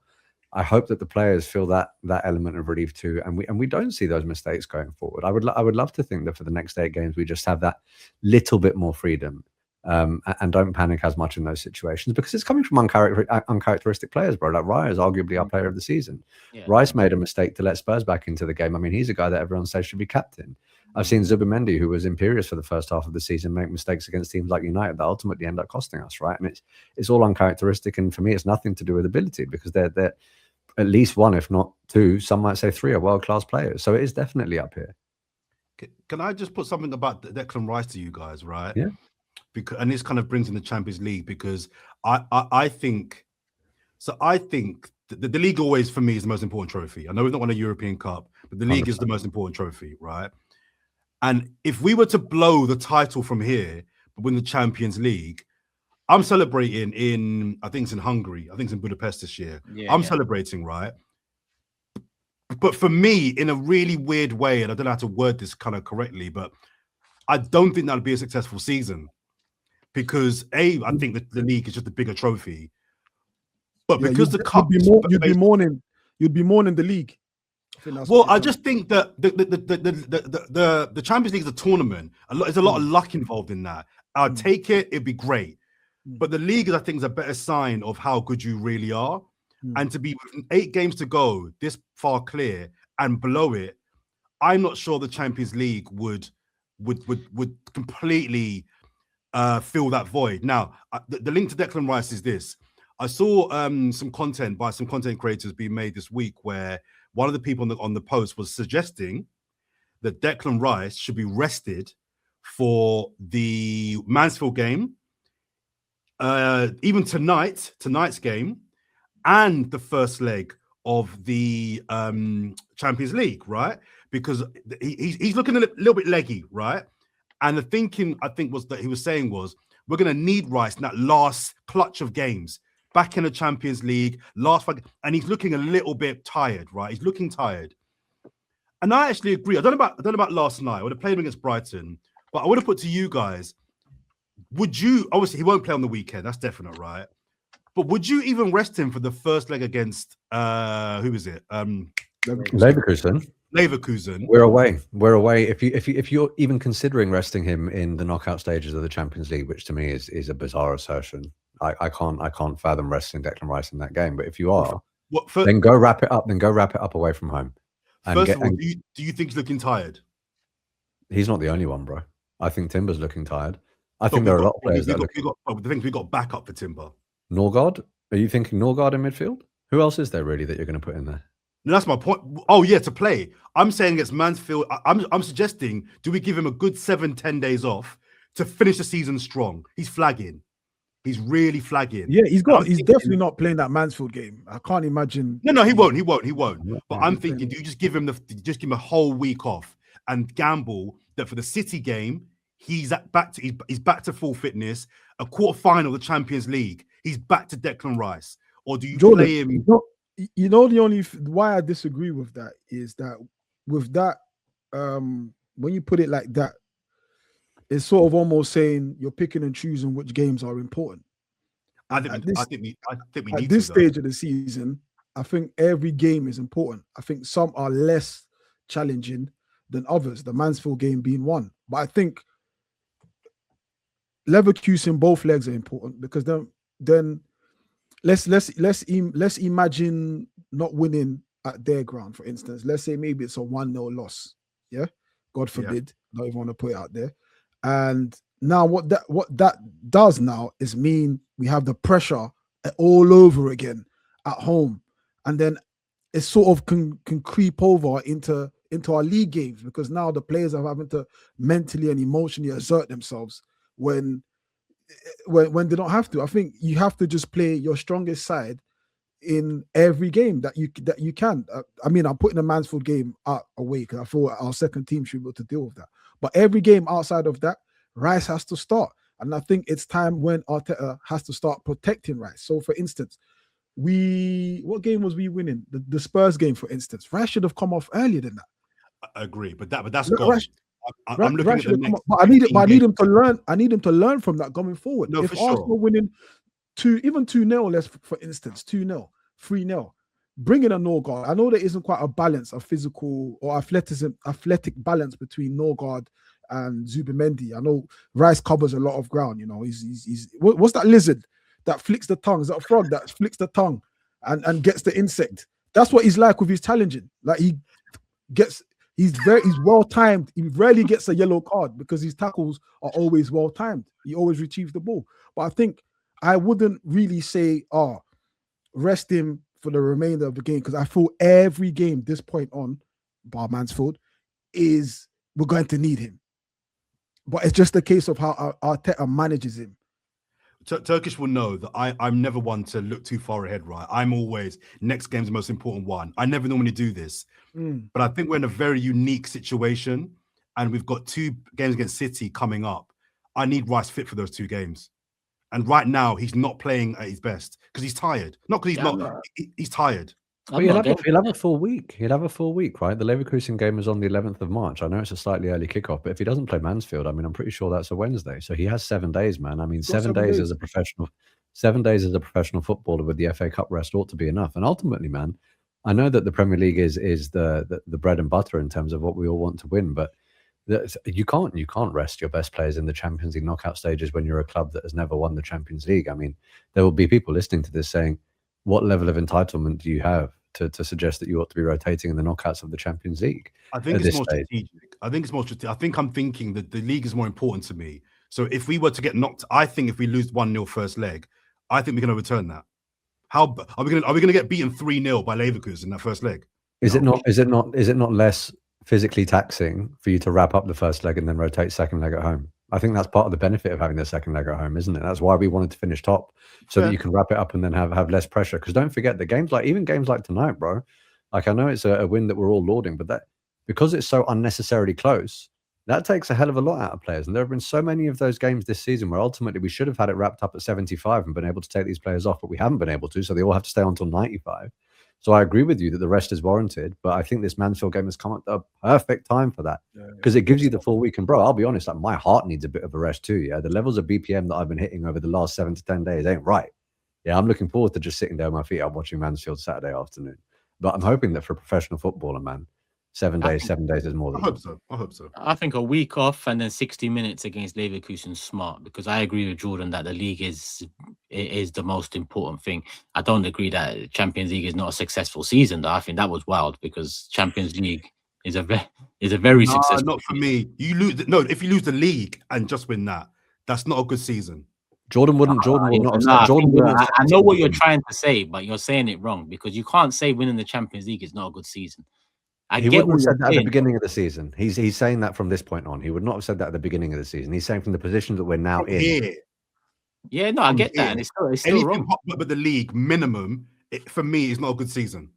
I hope that the players feel that element of relief too, and we don't see those mistakes going forward. I would love to think that for the next 8 games we just have that little bit more freedom and don't panic as much in those situations because it's coming from uncharacteristic players, bro. Like Raya is arguably our player of the season. Yeah. Rice made a mistake to let Spurs back into the game. I mean, he's a guy that everyone says should be captain. I've seen Zubimendi, who was imperious for the first half of the season, make mistakes against teams like United that ultimately end up costing us, right? And it's all uncharacteristic, and for me, it's nothing to do with ability because they're at least 1, if not 2, some might say 3 are world-class players. So it is definitely up here. Can I just put something about Declan Rice to you guys, right? Yeah. And this kind of brings in the Champions League because I think the league always for me is the most important trophy. I know we've not won a European Cup, but the league 100%. Is the most important trophy, right? And if we were to blow the title from here, but win the Champions League, I'm celebrating I think it's in Hungary. I think it's in Budapest this year. Yeah, I'm celebrating, right? But for me, in a really weird way, and I don't know how to word this kind of correctly, but I don't think that'll be a successful season because I think that the league is just a bigger trophy. But because the cup, you'd be mourning the league. I just think that the Champions League is a tournament. There's a lot of luck involved in that. I'd take it; it'd be great. But the league, I think, is a better sign of how good you really are. And to be with 8 games to go, this far clear and below it, I'm not sure the Champions League would completely fill that void. Now, the link to Declan Rice is this. I saw some content by some content creators being made this week where one of the people on the post was suggesting that Declan Rice should be rested for the Mansfield game, even tonight's game, and the first leg of the Champions League, right? Because he's looking a little bit leggy, right? And the thinking, I think, was that he was saying was, we're going to need Rice in that last clutch of games, back in the Champions League, and he's looking a little bit tired, right? He's looking tired. And I actually agree. I don't know about last night. I would have played him against Brighton, but I would have put to you guys, would you, obviously he won't play on the weekend, that's definite, right? But would you even rest him for the first leg against who is it? Leverkusen. Leverkusen. We're away. If you're even considering resting him in the knockout stages of the Champions League, which to me is a bizarre assertion. I can't fathom resting Declan Rice in that game. But if you are, then go wrap it up. Then go wrap it up away from home. First of all, do you think he's looking tired? He's not the only one, bro. I think Timber's looking tired. I think there are a lot of players that we got backup for Timber. Norgard? Are you thinking Norgard in midfield? Who else is there really that you're going to put in there? No, that's my point. Oh yeah, to play. I'm saying it's Mansfield. I'm suggesting, do we give him a good 7-10 days off to finish the season strong? He's flagging. He's really flagging. Yeah, he's definitely not playing that Mansfield game. I can't imagine. No, he won't. But I'm thinking, do you just give him a whole week off and gamble that for the City game he's back to full fitness? A quarter-final of the Champions League, he's back to Declan Rice, or do you play him? You know, the only why I disagree with that is that with that, when you put it like that, it's sort of almost saying you're picking and choosing which games are important. I think we need at this stage of the season, I think every game is important. I think some are less challenging than others, the Mansfield game being one. But I think Leverkusen both legs are important, because then let's imagine not winning at their ground, for instance. Let's say maybe it's a 1-0 loss. Yeah, God forbid. Yeah. Don't even want to put it out there. And now what that does now is mean we have the pressure all over again at home, and then it sort of can creep over into our league games, because now the players are having to mentally and emotionally assert themselves when they don't have to. I think you have to just play your strongest side in every game that you can. I mean, I'm putting the Mansfield game away because I feel our second team should be able to deal with that. But every game outside of that, Rice has to start. And I think it's time when Arteta has to start protecting Rice. So, for instance, what game was we winning? The Spurs game, for instance. Rice should have come off earlier than that. I agree, but that's gone. I'm looking at the next. But I need him to learn. I need him to learn from that going forward. No, if for Arsenal sure. Winning 2-0, let's for instance 2-0, 3-0, bring in a Norgard. I know there isn't quite a balance of physical or athletic balance between Norgard and Zubimendi. I know Rice covers a lot of ground. You know, he's what's that lizard that flicks the tongue? Is that a frog that flicks the tongue and gets the insect? That's what he's like with his challenging. Like he's well timed. He rarely gets a yellow card because his tackles are always well timed. He always retrieves the ball. But I think I wouldn't really say, rest him for the remainder of the game, because I feel every game this point on, bar Mansfield, we're going to need him. But it's just a case of how Arteta manages him. Turkish will know that I'm never one to look too far ahead, right? I'm always, next game's the most important one. I never normally do this. But I think we're in a very unique situation, and we've got 2 games against City coming up. I need Rice fit for those 2 games. And right now, he's not playing at his best because he's tired. Not because he's not. He's tired. Well, he'll have a full week. He'll have a full week, right? The Leverkusen game is on the 11th of March. I know it's a slightly early kickoff, but if he doesn't play Mansfield, I mean, I'm pretty sure that's a Wednesday. So he has 7 days, man. I mean, 7 days as a professional, 7 days as a professional footballer with the FA Cup rest ought to be enough. And ultimately, man, I know that the Premier League is the bread and butter in terms of what we all want to win, but you can't rest your best players in the Champions League knockout stages when you're a club that has never won the Champions League. I mean, there will be people listening to this saying, what level of entitlement do you have to suggest that you ought to be rotating in the knockouts of the Champions League? I think it's more strategic. I think I'm thinking that the league is more important to me. So if we were to get knocked, I think if we lose 1-0 first leg, I think we can overturn that. How are we gonna get beaten 3-0 by Leverkusen in that first leg? Is it not less physically taxing for you to wrap up the first leg and then rotate second leg at home? I think that's part of the benefit of having the second leg at home, isn't it? That's why we wanted to finish top, so that you can wrap it up and then have less pressure. Because don't forget, the games like tonight, bro. Like, I know it's a win that we're all lauding, but that because it's so unnecessarily close, that takes a hell of a lot out of players. And there have been so many of those games this season where ultimately we should have had it wrapped up at 75 and been able to take these players off, but we haven't been able to. So they all have to stay on until 95. So I agree with you that the rest is warranted, but I think this Mansfield game has come at the perfect time for that, because it gives you the full week. And bro, I'll be honest, like, my heart needs a bit of a rest too. Yeah, the levels of BPM that I've been hitting over the last 7 to 10 days ain't right. Yeah, I'm looking forward to just sitting there with my feet up watching Mansfield Saturday afternoon. But I'm hoping that for a professional footballer, man, 7 days is more than I hope so. I hope so. I think a week off and then 60 minutes against Leverkusen is smart, because I agree with Jordan that the league is the most important thing. I don't agree that Champions League is not a successful season, though. I think that was wild, because Champions League is a very successful. Not for me. If you lose the league and just win that, that's not a good season. Jordan will not. I know what you're trying to say, but you're saying it wrong, because you can't say winning the Champions League is not a good season. He wouldn't have said that at the beginning of the season. He's saying that from this point on. He would not have said that at the beginning of the season. He's saying from the position that we're now in. Yeah, no, I get that, and it's still wrong. But the league minimum, for me, is not a good season.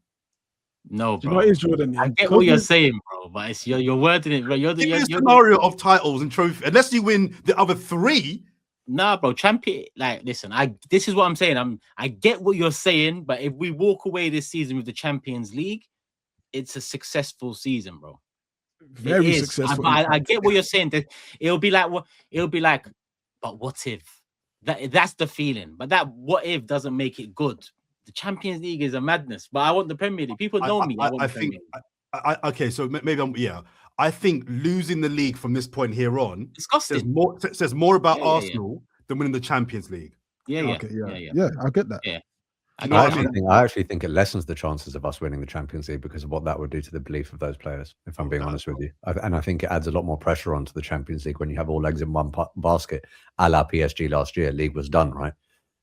No, bro. You know what it is, Jordan? I get what you're saying, bro, but you're wording it. You're the scenario of titles and trophy. Unless you win the other 3. Nah, bro, champion. Like, listen, this is what I'm saying. I get what you're saying, but if we walk away this season with the Champions League, it's a successful season, bro. Very successful. I get what you're saying. That it'll be like, but what if? That's the feeling. But that what if doesn't make it good. The Champions League is a madness. But I want the Premier League. People know me. Okay, so maybe I think losing the league from this point here on says more about Arsenal than winning the Champions League. Yeah, I get that. Yeah. I actually think it lessens the chances of us winning the Champions League because of what that would do to the belief of those players, if I'm being honest with you. And I think it adds a lot more pressure onto the Champions League when you have all eggs in one basket, a la PSG last year. League was done, right?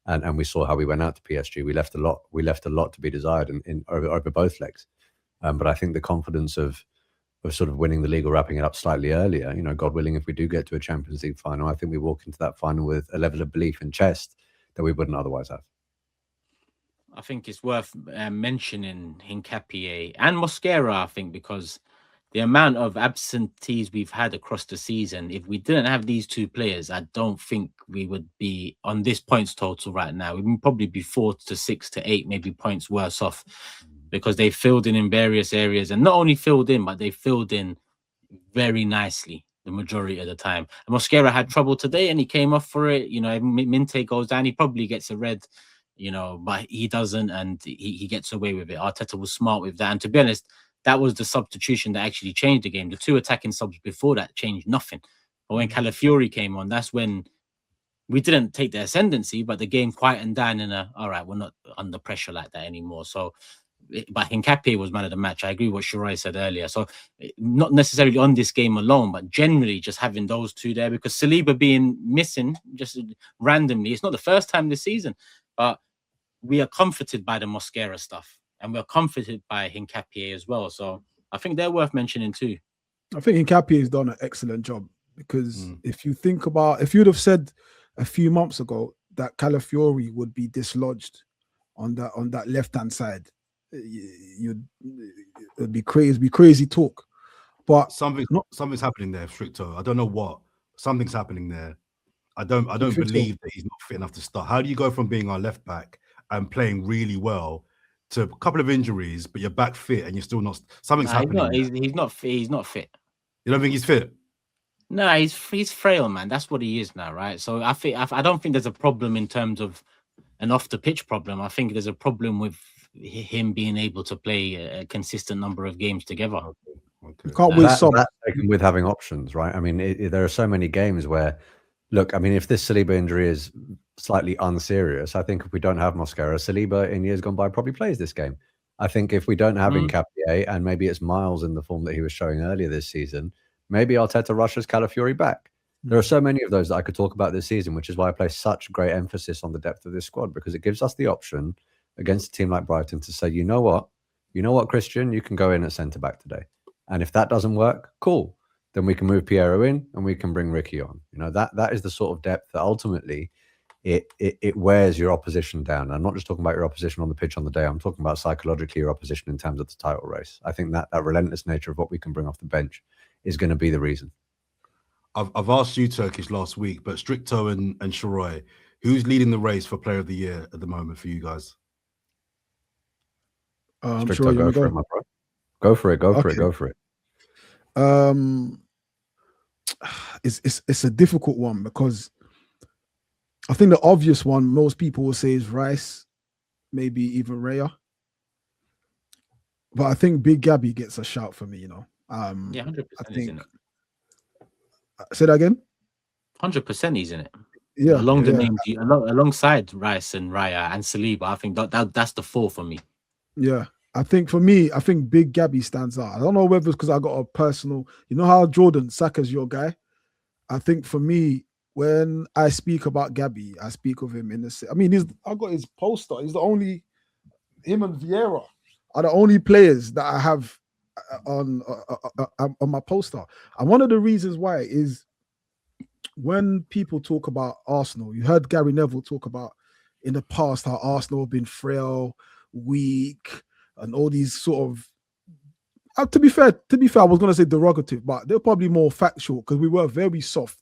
And we saw how we went out to PSG. We left a lot to be desired over both legs. But I think the confidence of sort of winning the league or wrapping it up slightly earlier, God willing, if we do get to a Champions League final, I think we walk into that final with a level of belief in chest that we wouldn't otherwise have. I think it's worth mentioning Hincapié and Mosquera, I think, because the amount of absentees we've had across the season, if we didn't have these two players, I don't think we would be on this points total right now. We would probably be 4 to 6 to 8, maybe points worse off, because they filled in various areas, and not only filled in, but they filled in very nicely the majority of the time. And Mosquera had trouble today, and he came off for it. If Minte goes down, he probably gets a red. But he doesn't, and he gets away with it. Arteta was smart with that. And to be honest, that was the substitution that actually changed the game. The 2 attacking subs before that changed nothing. But when Calafiori came on, that's when we didn't take the ascendancy, but the game quietened down all right, we're not under pressure like that anymore. So, but Hincapié was man of the match. I agree with what Shirai said earlier. So not necessarily on this game alone, but generally just having those 2 there, because Saliba being missing just randomly, it's not the first time this season, but we are comforted by the Mosquera stuff, and we're comforted by Hincapié as well. So I think they're worth mentioning too. I think Hincapié has done an excellent job, because if you'd have said a few months ago that Calafiori would be dislodged on that left-hand side, it'd be crazy talk. But something's happening there, Stricto. I don't know what. Something's happening there. I don't believe that he's not fit enough to start. How do you go from being our left back and playing really well to a couple of injuries, but you're back fit and you're still not? Something's happening. He's not fit. He's not fit. You don't think he's fit? No, he's frail, man. That's what he is now, right? So I don't think there's a problem in terms of an off the pitch problem. I think there's a problem with him being able to play a consistent number of games together. Okay. You can't win some with having options, right? I mean, there are so many games where, look, I mean, if this Saliba injury is slightly unserious, I think if we don't have Mosquera, Saliba in years gone by probably plays this game. I think if we don't have Hincapié, and maybe it's Miles in the form that he was showing earlier this season, maybe Arteta rushes Calafiori back. There are so many of those that I could talk about this season, which is why I place such great emphasis on the depth of this squad, because it gives us the option against a team like Brighton to say, you know what, Christian, you can go in at centre back today, and if that doesn't work, cool, then we can move Piero in and we can bring Ricky on. That is the sort of depth that ultimately it wears your opposition down. I'm not just talking about your opposition on the pitch on the day. I'm talking about psychologically your opposition in terms of the title race. I think that relentless nature of what we can bring off the bench is going to be the reason. I've asked you, Turkish, last week, but Stricto and Sharoy, who's leading the race for Player of the Year at the moment for you guys? Stricto, sure, go for it, my bro. Go for it. Go for it. It's a difficult one because I think the obvious one most people will say is Rice, maybe even Raya. But I think Big Gabby gets a shout for me, yeah, 100%. I think. He's in it. Say that again. 100% he's in it. Yeah, along the names, alongside Rice and Raya and Saliba, I think that's the four for me. Yeah, I think for me, I think Big Gabby stands out. I don't know whether it's because I got a personal, how Jordan Saka's your guy. I think for me, when I speak about Gabby, I speak of him in the. I mean, I got his poster. He's the only. Him and Vieira are the only players that I have on my poster. And one of the reasons why is when people talk about Arsenal, you heard Gary Neville talk about in the past how Arsenal have been frail, weak, and all these sort of. To be fair, I was going to say derogative, but they're probably more factual because we were very soft,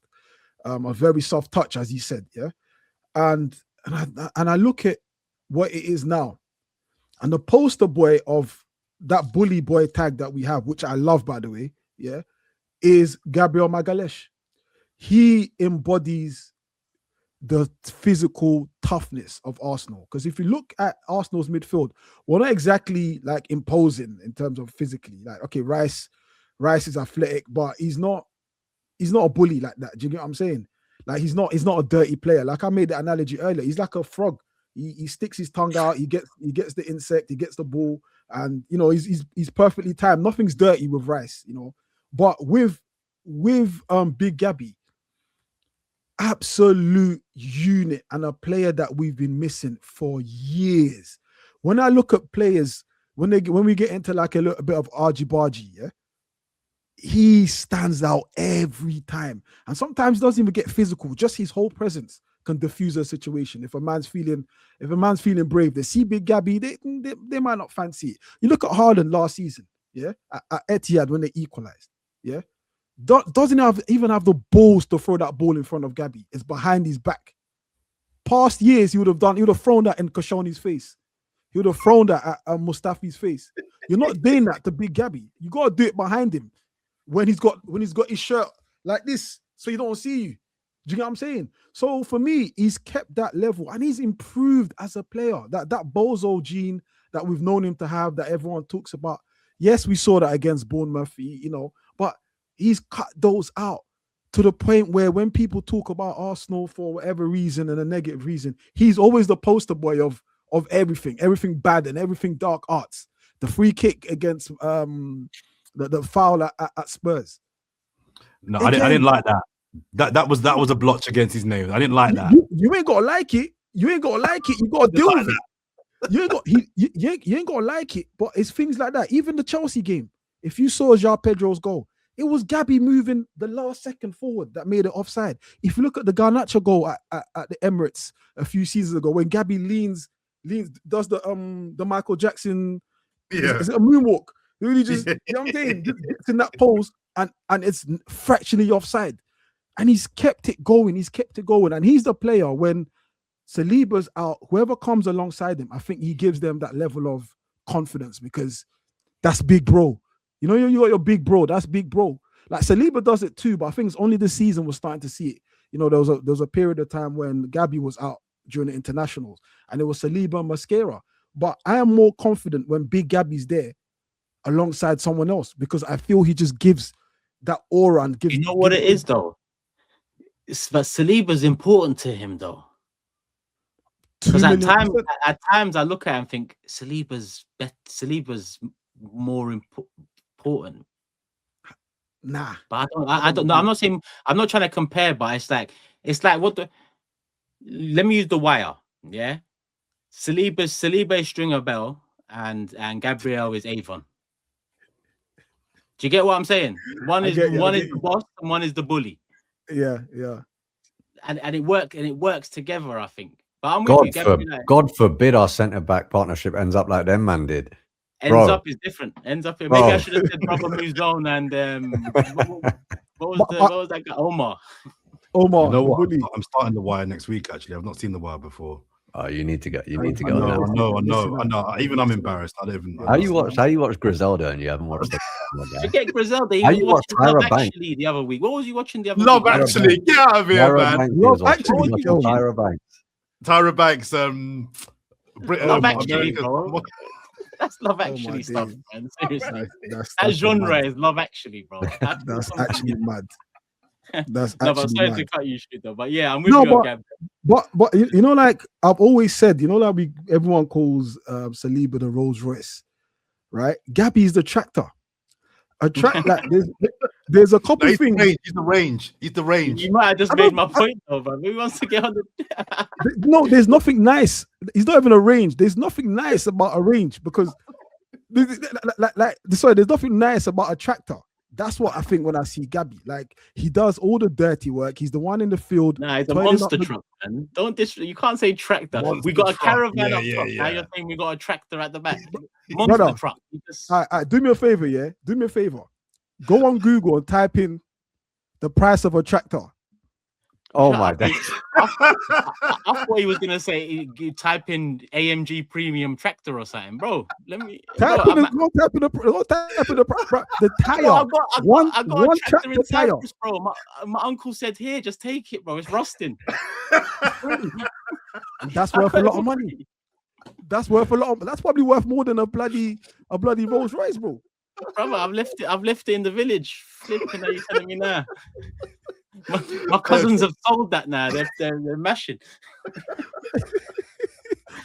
a very soft touch, as he said, yeah. And I look at what it is now, and the poster boy of that bully boy tag that we have, which I love, by the way, yeah, is Gabriel Magalhaes. He embodies the physical toughness of Arsenal. Because if you look at Arsenal's midfield, we're not exactly like imposing in terms of physically. Like, okay, Rice is athletic, but he's not a bully like that. Do you get what I'm saying? Like he's not a dirty player. Like I made the analogy earlier. He's like a frog. He sticks his tongue out, he gets the insect, he gets the ball, and he's perfectly timed. Nothing's dirty with Rice, But with Big Gabby, absolute unit and a player that we've been missing for years. When I look at players, when we get into like a little bit of argy-bargy, yeah, he stands out every time. And sometimes doesn't even get physical. Just his whole presence can diffuse a situation. If a man's feeling brave, they see Big Gabby, they might not fancy it. You look at Haaland last season, yeah, at Etihad when they equalized, yeah. Doesn't even have the balls to throw that ball in front of Gabby. It's behind his back. Past years, he would have thrown that in Koscielny's face. He would have thrown that at Mustafi's face. You're not doing that to Big Gabby. You got to do it behind him when he's got his shirt like this, so he don't see you. Do you get what I'm saying? So for me, he's kept that level and he's improved as a player. That bozo gene that we've known him to have, that everyone talks about. Yes, we saw that against Bournemouth, but he's cut those out to the point where when people talk about Arsenal for whatever reason and a negative reason, he's always the poster boy of everything bad and everything dark arts. The free kick against the foul at Spurs. No, I didn't like that. That was a blotch against his name. I didn't like that. You ain't gotta like it. You ain't gotta like it. You gotta deal with it. You ain't gotta like it. But it's things like that. Even the Chelsea game, if you saw João Pedro's goal, it was Gabby moving the last second forward that made it offside. If you look at the Garnacho goal at the Emirates a few seasons ago, when Gabby leans, does the Michael Jackson, is it a moonwalk? Really just, you know what I'm saying? It's in that pose and it's fractionally offside. And he's kept it going. And he's the player when Saliba's out, whoever comes alongside him, I think he gives them that level of confidence because that's big bro. You got your big bro. That's big bro. Like Saliba does it too, but I think it's only this season we're starting to see it. There was a period of time when Gabby was out during the internationals, and it was Saliba and Mascara. But I am more confident when Big Gabby's there alongside someone else because I feel he just gives that aura and gives. You know what it is though? But Saliba's important to him though. Because at times I look at it and think Saliba's more important. Nah, but I don't know. I'm not saying, I'm not trying to compare, but it's like what the. Let me use the Wire. Yeah, Saliba is Stringer Bell and Gabriel is Avon. Do you get what I'm saying? One is the boss and one is the bully. Yeah. And it works together, I think. But I'm with you, God forbid our centre back partnership ends up like them man did. Ends up is different. Maybe I should have said Brother Muzone and what was that guy? Omar. You know what? I'm starting The Wire next week. Actually, I've not seen The Wire before. Oh, you need to get. I know. Even I'm embarrassed. I don't even. How you watch Griselda and you haven't watched it? Forget Griselda. You watched Love Actually the other week. What was you watching the other week? Love Actually. Get out of here, man. Love Actually. Tyra Banks. Love Actually, bro. That's Love Actually stuff, man. Seriously, that genre is Love Actually, bro. That's actually mad. That's no, but sorry to cut you shit though. But yeah, I'm with you, Gab. But you know, like I've always said, you know, like everyone calls Saliba the Rolls Royce, right? Gabby is the tractor. Like there's a couple things. He's the range. You might have just made my point though, man. Who wants to get on the? No, there's nothing nice. He's not even a range. There's nothing nice about a range because, there's nothing nice about a tractor. That's what I think when I see Gabby. Like he does all the dirty work. He's the one in the field. Nah, it's a monster truck, man. You can't say tractor. We got a caravan up top. Now you're saying we got a tractor at the back. Monster truck. All right, do me a favor, yeah. Do me a favor. Go on Google and type in the price of a tractor. Oh my days! I thought he was gonna say you type in AMG premium tractor or something, bro. Let me type in the tire. I got a tractor in Cyprus, bro. My uncle said, "Here, just take it, bro. It's rusting." That's worth a lot of money. That's probably worth more than a bloody Rolls Royce, bro. Brother, I've left it in the village. Flipping, are you telling me now? My cousins have sold that now. They're mashing.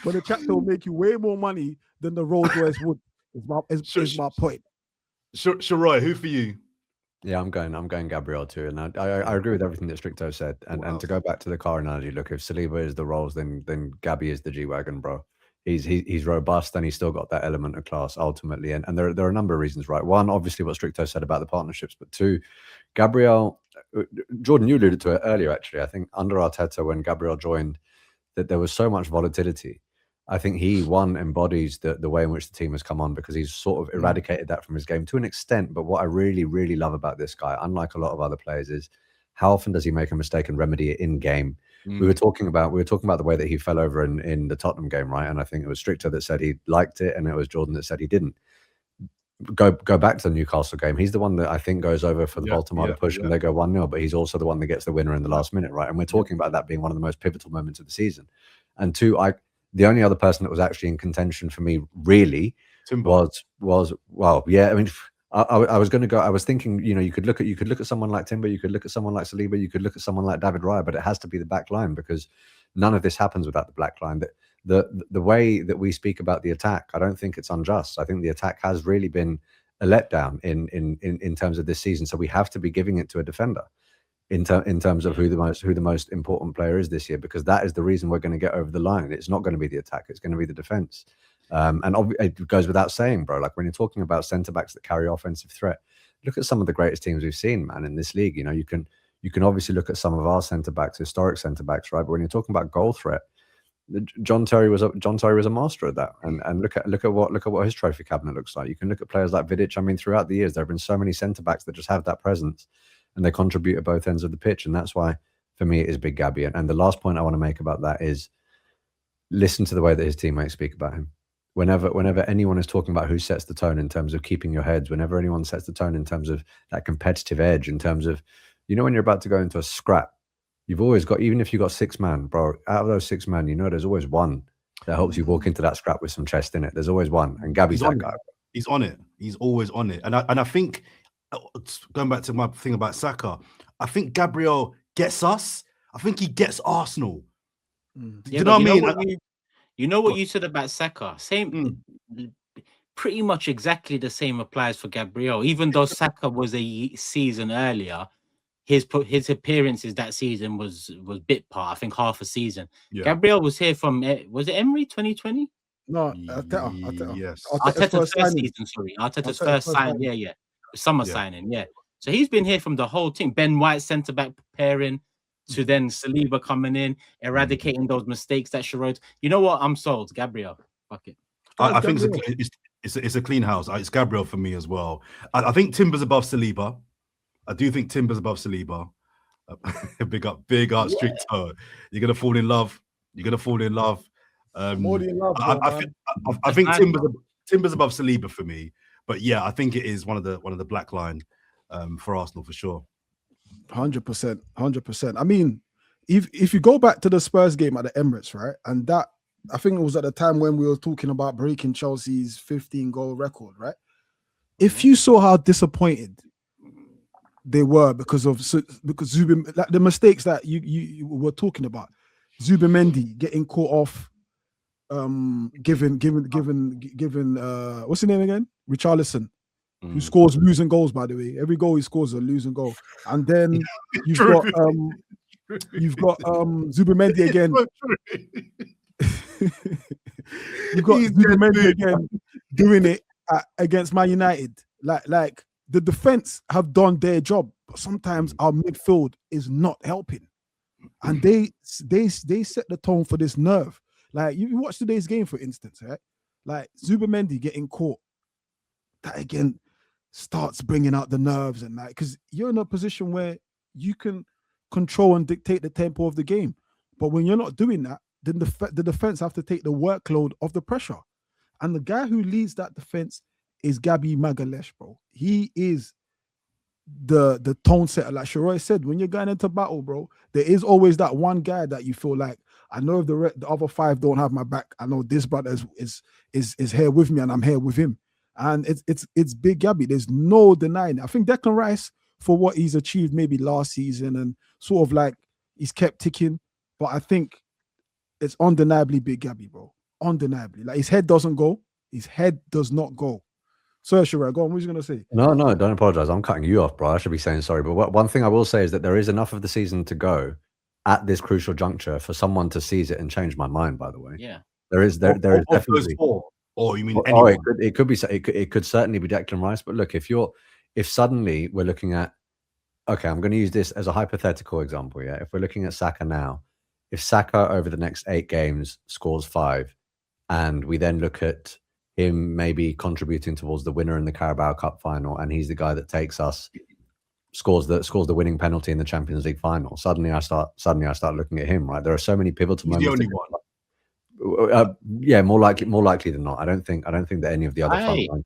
But the tractor will make you way more money than the Rolls Royce would. Is my point. Sharoy, who for you? Yeah, I'm going Gabriel too, and I agree with everything that Stricto said. And to go back to the car analogy, look, if Saliba is the Rolls, then Gabby is the G-Wagon, bro. He's robust and he's still got that element of class ultimately. And there are a number of reasons, right? One, obviously what Stricto said about the partnerships, but two, Gabriel, Jordan, you alluded to it earlier, actually. I think under Arteta, when Gabriel joined, that there was so much volatility. I think he, one, embodies the way in which the team has come on because he's sort of eradicated that from his game to an extent. But what I really, really love about this guy, unlike a lot of other players, is how often does he make a mistake and remedy it in game? We were talking about the way that he fell over in the Tottenham game, right? And I think it was Stricto that said he liked it, and it was Jordan that said he didn't. Go back to the Newcastle game. He's the one that I think goes over for the Baltimore to push and they go 1-0, but he's also the one that gets the winner in the last minute, right? And we're talking about that being one of the most pivotal moments of the season. And two, the only other person that was actually in contention for me really was well, yeah. I mean, I was going to go. I was thinking, you know, you could look at someone like Timber, you could look at someone like Saliba, you could look at someone like David Raya, but it has to be the back line because none of this happens without the black line. The way that we speak about the attack, I don't think it's unjust. I think the attack has really been a letdown in terms of this season. So we have to be giving it to a defender in terms of who the most important player is this year, because that is the reason we're going to get over the line. It's not going to be the attack; it's going to be the defense. And it goes without saying, bro. Like when you're talking about centre backs that carry offensive threat, look at some of the greatest teams we've seen, man, in this league. You know, you can obviously look at some of our centre backs, historic centre backs, right? But when you're talking about goal threat, John Terry was a master at that. And look at what his trophy cabinet looks like. You can look at players like Vidic. I mean, throughout the years, there have been so many centre backs that just have that presence, and they contribute at both ends of the pitch. And that's why, for me, it is Big Gabby. And the last point I want to make about that is listen to the way that his teammates speak about him. Whenever anyone is talking about who sets the tone in terms of keeping your heads, whenever anyone sets the tone in terms of that competitive edge, in terms of, you know, when you're about to go into a scrap, you've always got, even if you've got 6 man, bro, out of those 6 man, you know, there's always one that helps you walk into that scrap with some chest in it. There's always one. And Gabby's that guy. He's on it. He's always on it. And I think, going back to my thing about Saka, I think Gabriel gets us. I think he gets Arsenal. Do you know what I mean? You know what you said about Saka? Same, pretty much exactly the same applies for Gabriel. Even though Saka was a season earlier, his appearances that season was bit part. I think half a season. Yeah. Gabriel was here from, was it Emery 2020? No, Arteta. Yes. Arteta's first season, sorry. Arteta's first sign. Yeah. Summer signing, yeah. So he's been here from the whole team. Ben White centre back preparing to then Saliba coming in, eradicating those mistakes that Sherrod. You know what? I'm sold. Gabriel. Fuck it. I think it's a clean house. It's Gabriel for me as well. I think Timber's above Saliba. I do think Timber's above Saliba. Big up, strict toe. You're gonna fall in love. You're gonna fall in love. More in love. I think Timber's above Saliba for me. But yeah, I think it is one of the black line for Arsenal for sure. 100%. I mean, if you go back to the Spurs game at the Emirates, right, and that I think it was at the time when we were talking about breaking Chelsea's 15-goal record, right? If you saw how disappointed they were because Zubin, like the mistakes that you were talking about, Zubimendi getting caught off, given what's his name again? Richarlison, who scores losing goals, by the way. Every goal he scores is a losing goal. And then you've got Zubimendi again. You've got Zubimendi again doing it against Man United. Like the defense have done their job, but sometimes our midfield is not helping. And they set the tone for this nerve. Like you watch today's game, for instance, right? Like Zubimendi getting caught, that again starts bringing out the nerves, and like, because you're in a position where you can control and dictate the tempo of the game. But when you're not doing that, then the defense have to take the workload of the pressure. And the guy who leads that defense is Gabi Magalhaes, bro. He is the tone setter. Like Sharoy said, when you're going into battle, bro, there is always that one guy that you feel like, I know if the other five don't have my back, I know this brother is here with me and I'm here with him. And it's Big Gabi. There's no denying it. I think Declan Rice, for what he's achieved maybe last season and sort of like he's kept ticking, but I think it's undeniably Big Gabi, bro. Undeniably. Like his head doesn't go. His head does not go. So Sharoy, go on. What are you gonna say? No, don't apologize. I'm cutting you off, bro. I should be saying sorry. But one thing I will say is that there is enough of the season to go at this crucial juncture for someone to seize it and change my mind. By the way, yeah, there is definitely. Or you mean anyone? It could certainly be Declan Rice. But look, if suddenly we're looking at, okay, I'm going to use this as a hypothetical example. Yeah, if we're looking at Saka now, if Saka over the next 8 games scores 5, and we then look at him maybe contributing towards the winner in the Carabao Cup final, and he's the guy that takes us, scores the winning penalty in the Champions League final. Suddenly I start looking at him. Right, there are so many pivotal moments. The only one. Yeah, more likely than not. I don't think that any of the other front line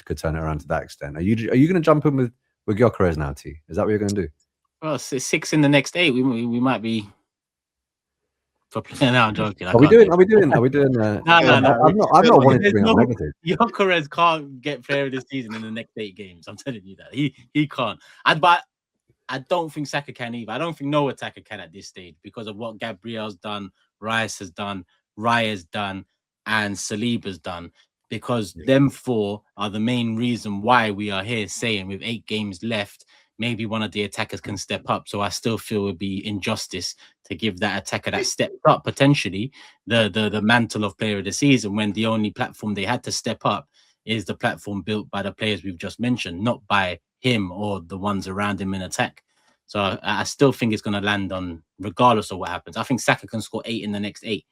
could turn it around to that extent. Are you going to jump in with Gyökeres now, T? Is that what you're going to do? Well, 6 in the next 8. We might be. No, I'm joking. Are we doing? No. I'm not wanting to bring up negative. Gyökeres can't get player of the season in the next 8 games. I'm telling you that he can't. But I don't think Saka can either. I don't think no attacker can at this stage because of what Gabriel's done, Rice has done, Raya's done, and Saliba's done. Because them 4 are the main reason why we are here saying with 8 games left, maybe one of the attackers can step up. So I still feel it would be injustice to give that attacker that stepped up potentially the mantle of player of the season when the only platform they had to step up is the platform built by the players we've just mentioned, not by him or the ones around him in attack. So I still think it's going to land on, regardless of what happens. I think Saka can score 8 in the next 8,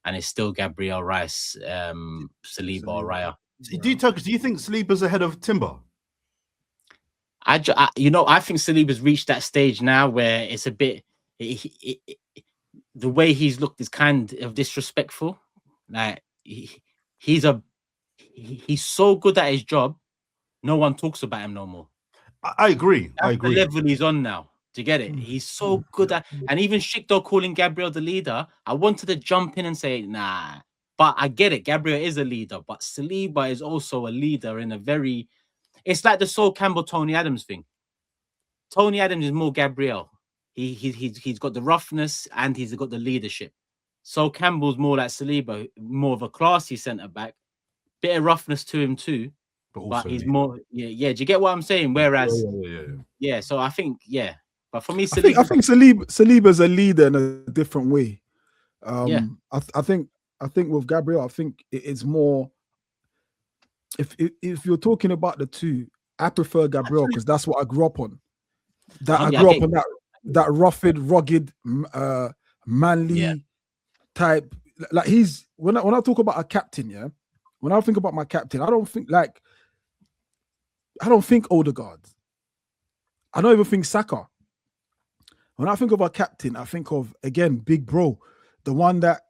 and it's still Gabriel, Rice, Saliba or Raya. Do you think Saliba's ahead of Timber? I think Saliba's reached that stage now where it's a bit. The way he's looked is kind of disrespectful. Like he's so good at his job, no one talks about him no more. I agree. That's the level he's on now. Do you get it? He's so good at, and even Shikdo calling Gabriel the leader. I wanted to jump in and say, nah, but I get it. Gabriel is a leader, but Saliba is also a leader in a very. It's like the Sol Campbell, Tony Adams thing. Tony Adams is more Gabriel. He's got the roughness and he's got the leadership. Sol Campbell's more like Saliba, more of a classy centre back, bit of roughness to him too. But he's more, yeah. Do you get what I'm saying? Whereas, yeah. So I think, But for me, I think Saliba's a leader in a different way. Yeah. I think with Gabriel, I think it's more. If you're talking about the two, I prefer Gabriel because that's what I grew up on. I grew up on that rugged, manly type. Like he's when I talk about a captain, yeah. When I think about my captain, I don't think Odegaard. I don't even think Saka. When I think of a captain, I think of, again, big bro, the one that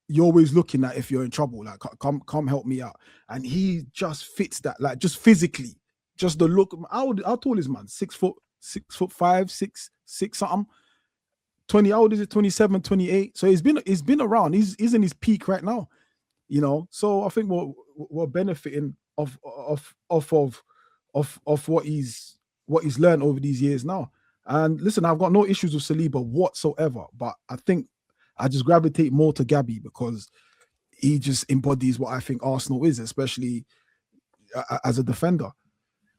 you're always looking at if you're in trouble. Like, come help me out. And he just fits that, like, just physically, just the look. How tall is man? 6 foot, 6'5", 6 something. 20. How old is it? 27, 28. So he's been around. He's in his peak right now. You know, so I think we're benefiting of what he's learned over these years now. And listen, I've got no issues with Saliba whatsoever, but I think I just gravitate more to Gabby because he just embodies what I think Arsenal is, especially as a defender.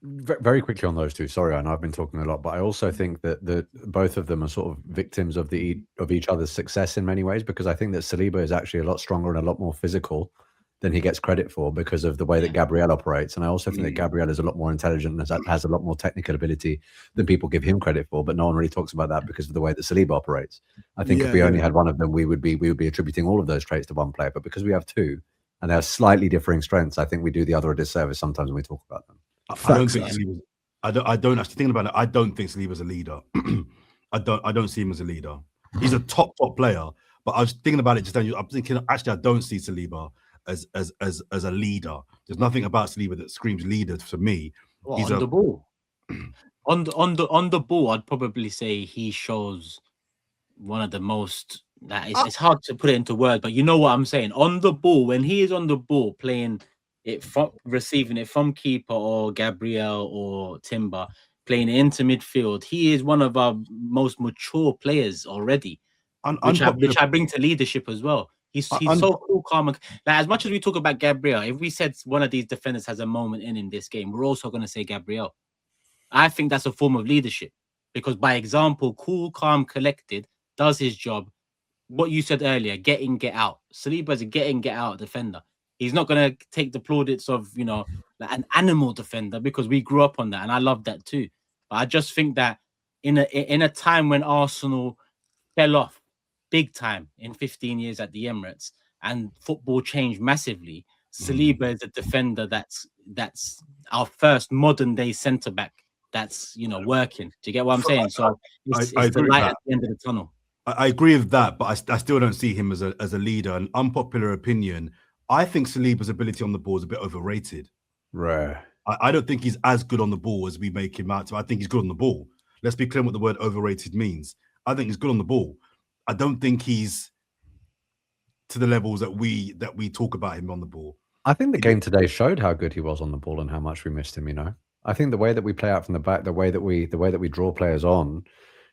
Very quickly on those two. Sorry, I know I've been talking a lot, but I also think that both of them are sort of victims of each other's success in many ways, because I think that Saliba is actually a lot stronger and a lot more physical than he gets credit for because of the way that Gabriel operates. And I also think that Gabriel is a lot more intelligent and has a lot more technical ability than people give him credit for, but no one really talks about that because of the way that Saliba operates. I think if we only had one of them, we would be attributing all of those traits to one player. But because we have two and they have slightly differing strengths, I think we do the other a disservice sometimes when we talk about them. I don't think Saliba's, I don't actually think about it. I don't think Saliba's a leader. I don't see him as a leader. He's a top player, but I was thinking about it just then. I'm thinking actually I don't see Saliba as a leader. There's nothing about Saliba that screams leader for me. He's on the ball. on the ball, I'd probably say he shows one of the most. It's hard to put it into words, but you know what I'm saying. On the ball, when he is on the ball, playing it from receiving it from keeper or Gabriel or Timber, playing it into midfield, he is one of our most mature players already, which I bring to leadership as well. He's so cool, calm, and like, as much as we talk about Gabriel, if we said one of these defenders has a moment in this game, we're also going to say Gabriel. I think that's a form of leadership because by example, cool, calm, collected, does his job. What you said earlier, get in, get out. Saliba is a get in, get out defender. He's not going to take the plaudits of, like an animal defender because we grew up on that. And I love that too. But I just think that in a time when Arsenal fell off big time in 15 years at the Emirates and football changed massively, Saliba is a defender that's our first modern day centre back that's working. Do you get what I'm saying? So it's the light at the end of the tunnel. I agree with that, but I still don't see him as a leader. An unpopular opinion, I think Saliba's ability on the ball is a bit overrated. Rare. I don't think he's as good on the ball as we make him out to. I think he's good on the ball. Let's be clear what the word overrated means. I think he's good on the ball. I don't think he's to the levels that we talk about him on the ball. I think the game today showed how good he was on the ball and how much we missed him. I think the way that we play out from the back, the way that we draw players on,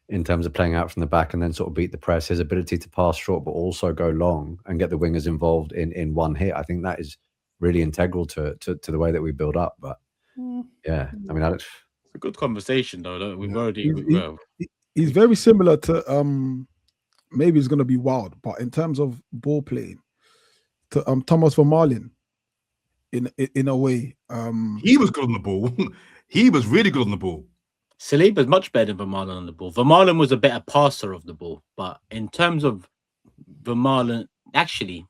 in terms of playing out from the back and then sort of beat the press, his ability to pass short but also go long and get the wingers involved in one hit, I think that is really integral to the way that we build up. But yeah, I mean, it's a good conversation though. We've already he's very similar to maybe it's going to be wild, but in terms of ball playing, to Thomas Vermaelen in a way. He was good on the ball. He was really good on the ball. Saliba's much better than Vermaelen on the ball. Vermaelen was a better passer of the ball, but in terms of Vermaelen, actually,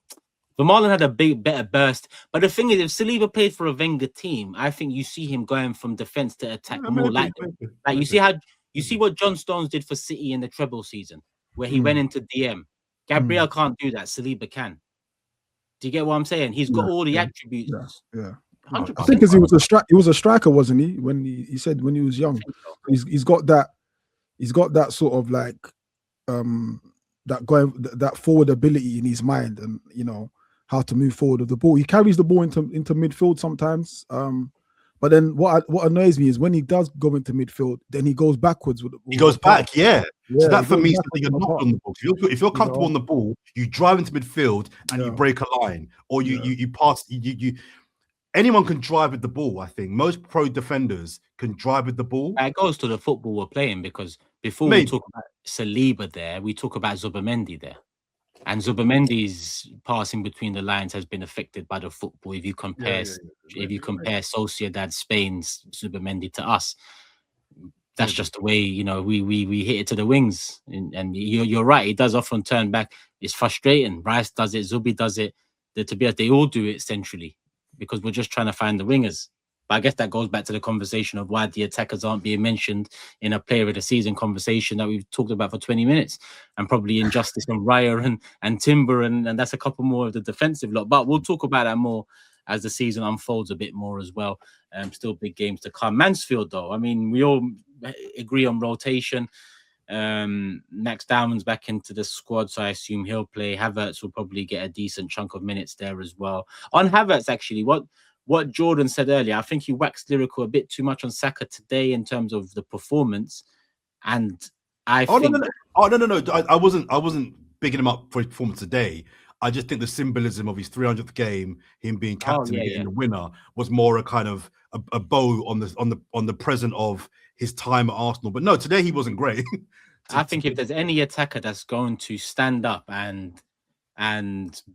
Vermaelen had a better burst. But the thing is, if Saliba played for a Wenger team, I think you see him going from defense to attack more like you see what John Stones did for City in the treble season, where he went into DM. Gabriel can't do that. Saliba can. Do you get what I'm saying? He's got all the attributes. Yeah. 100%. I think because he was a striker, wasn't he? When he said when he was young, he's got that sort of like that forward ability in his mind, and how to move forward with the ball. He carries the ball into midfield sometimes. But then what annoys me is when he does go into midfield, then he goes backwards with the ball. He goes back, yeah. So that for me is that you're not on the ball. If you're comfortable on the ball, you drive into midfield and you break a line, or you pass. Anyone can drive with the ball. I think most pro defenders can drive with the ball. It goes to the football we're playing because before we talk about Saliba there, we talk about Zubamendi there. And Zubamendi's passing between the lines has been affected by the football. If you compare, if you compare Sociedad Spain's Zubamendi to us, that's just the way, you know, we hit it to the wings. And you're right, it does often turn back. It's frustrating. Rice does it, Zubi does it. To be honest, they all do it centrally because we're just trying to find the wingers. But I guess that goes back to the conversation of why the attackers aren't being mentioned in a player of the season conversation that we've talked about for 20 minutes, and probably Injustice and Raya and Timber, and that's a couple more of the defensive lot. But we'll talk about that more as the season unfolds a bit more as well. Still big games to come. Mansfield, though, I mean, we all agree on rotation. Max Diamond's back into the squad, so I assume he'll play. Havertz will probably get a decent chunk of minutes there as well. On Havertz, actually, what Jordan said earlier, I think he waxed lyrical a bit too much on Saka today in terms of the performance. And I think no. I wasn't bigging him up for his performance today. I just think the symbolism of his 300th game, him being captain and getting the winner, was more a kind of a bow on the present of his time at Arsenal. But no, today he wasn't great. I think if there's any attacker that's going to stand up and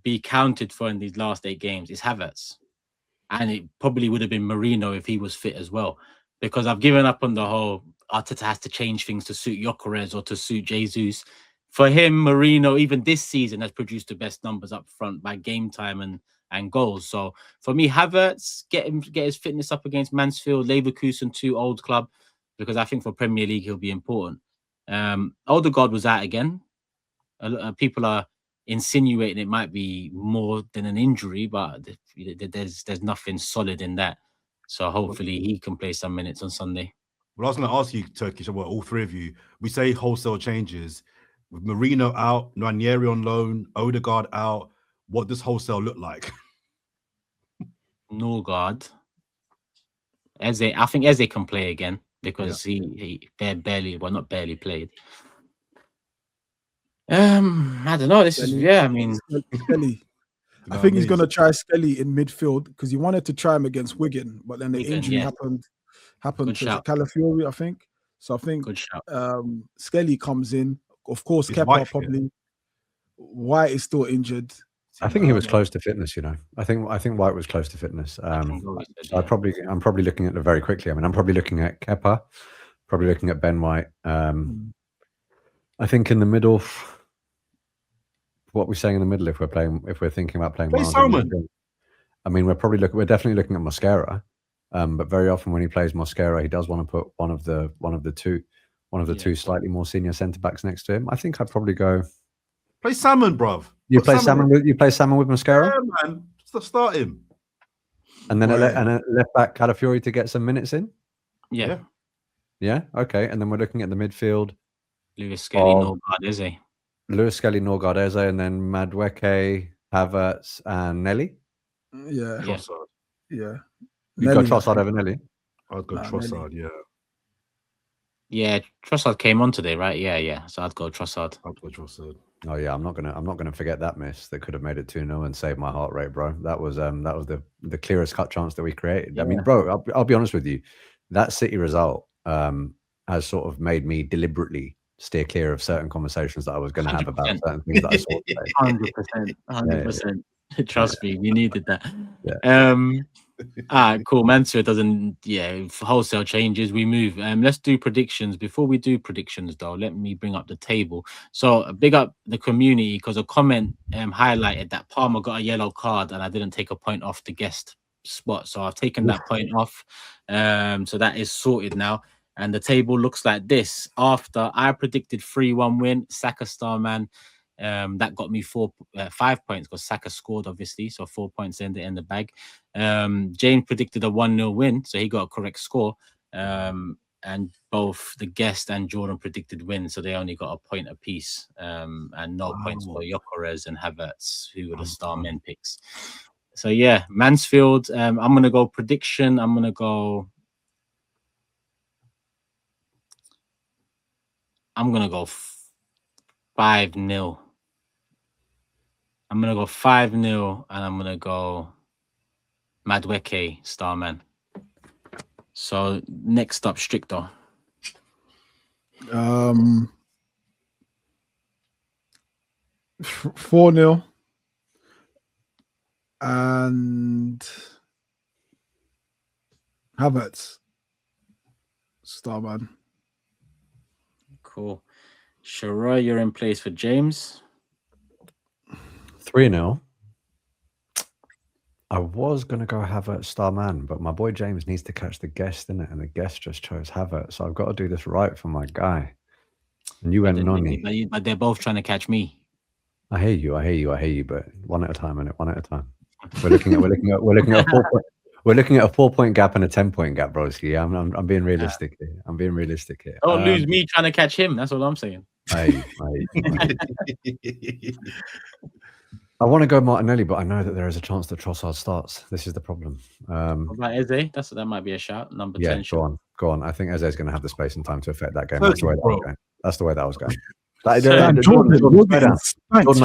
be counted for in these last 8 games, it's Havertz. And it probably would have been Marino if he was fit as well. Because I've given up on the whole Arteta has to change things to suit Gyökeres or to suit Jesus. For him, Marino, even this season, has produced the best numbers up front by game time and goals. So for me, Havertz, get his fitness up against Mansfield, Leverkusen, 2 old club, because I think for Premier League he'll be important. Odegaard was out again. People are insinuating it might be more than an injury, but there's nothing solid in that. So hopefully he can play some minutes on Sunday. Well, I was going to ask you, Turkish, well, all 3 of you, we say wholesale changes. With Marino out, Ranieri on loan, Odegaard out, what does wholesale look like? Norgard. Eze, I think Eze can play again because he barely played. I don't know. This is I mean, Skelly. I think he's going to try Skelly in midfield because he wanted to try him against Wigan, but then the injury happened to Calafiori, I think. So I think Skelly comes in. Of course, Kepa probably. White is still injured. I think he was close to fitness. You know, I think White was close to fitness. So I'm probably looking at it very quickly. I mean, I'm probably looking at Kepa, probably looking at Ben White. I think in the middle, what we're saying in the middle, if we're thinking about playing, I mean, we're definitely looking at Mosquera, but very often when he plays Mosquera, he does want to put one of the two slightly more senior centre backs next to him. I think I'd probably go play Salmon, bruv. You play Salmon with Mosquera? Yeah, man. Start him. And then a left back Calafiori to get some minutes in? Yeah. Yeah, okay. And then we're looking at the midfield. Lewis Skelly, Norgard Eze. Lewis Skelly, Norgard Eze, and then Madueke, Havertz, and Nelly? Yeah. Trossard. Yeah. You got Trossard over Nelly? I'd go Trossard, Nelly. Yeah, Trossard came on today, right? Yeah. So I'd go Trossard. Oh yeah, I'm not gonna forget that miss that could have made it 2-0 and saved my heart rate, bro. That was the clearest cut chance that we created. Yeah. I mean, bro, I'll be honest with you, that City result has sort of made me deliberately steer clear of certain conversations that I was going to have about certain things that I saw today. 100%. Trust me, we needed that. Yeah. Cool. Mansfield doesn't. Wholesale changes. We move. Let's do predictions. Before we do predictions, though, let me bring up the table. So big up the community because a comment highlighted that Palmer got a yellow card and I didn't take a point off the guest spot. So I've taken that point off. So that is sorted now. And the table looks like this. After I predicted 3-1 win, Saka Starman. That got me 5 points because Saka scored, obviously. So 4 points in the bag. James predicted a 1-0 win. So he got a correct score. And both the guest and Jordan predicted win. So they only got a point apiece. And no points for Gyökeres and Havertz, who were the star men picks. So yeah, Mansfield. I'm going to go prediction. I'm going to go 5-0. I'm going to go 5-0 and I'm going to go Madueke, Starman. So next up, Stricto. 4-0. And Havertz. Starman. Cool. Sharoy, you're in place for James. 3-0. I was going to go Havertz Starman, but my boy James needs to catch the guest, innit? And the guest just chose Havertz. So I've got to do this right for my guy. And you went Noni. But they're both trying to catch me. I hear you, but one at a time, innit? One at a time. We're looking at a 4-point gap and a 10-point gap, broski. I'm being realistic here. I'm being realistic here. Don't lose me trying to catch him. That's all I'm saying. I want to go Martinelli, but I know that there is a chance that Trossard starts. This is the problem. What about Eze? That might be a shout. Number 10. Go on. I think Eze is going to have the space and time to affect that game. That's the way that was going. Jordan, you're getting spanked.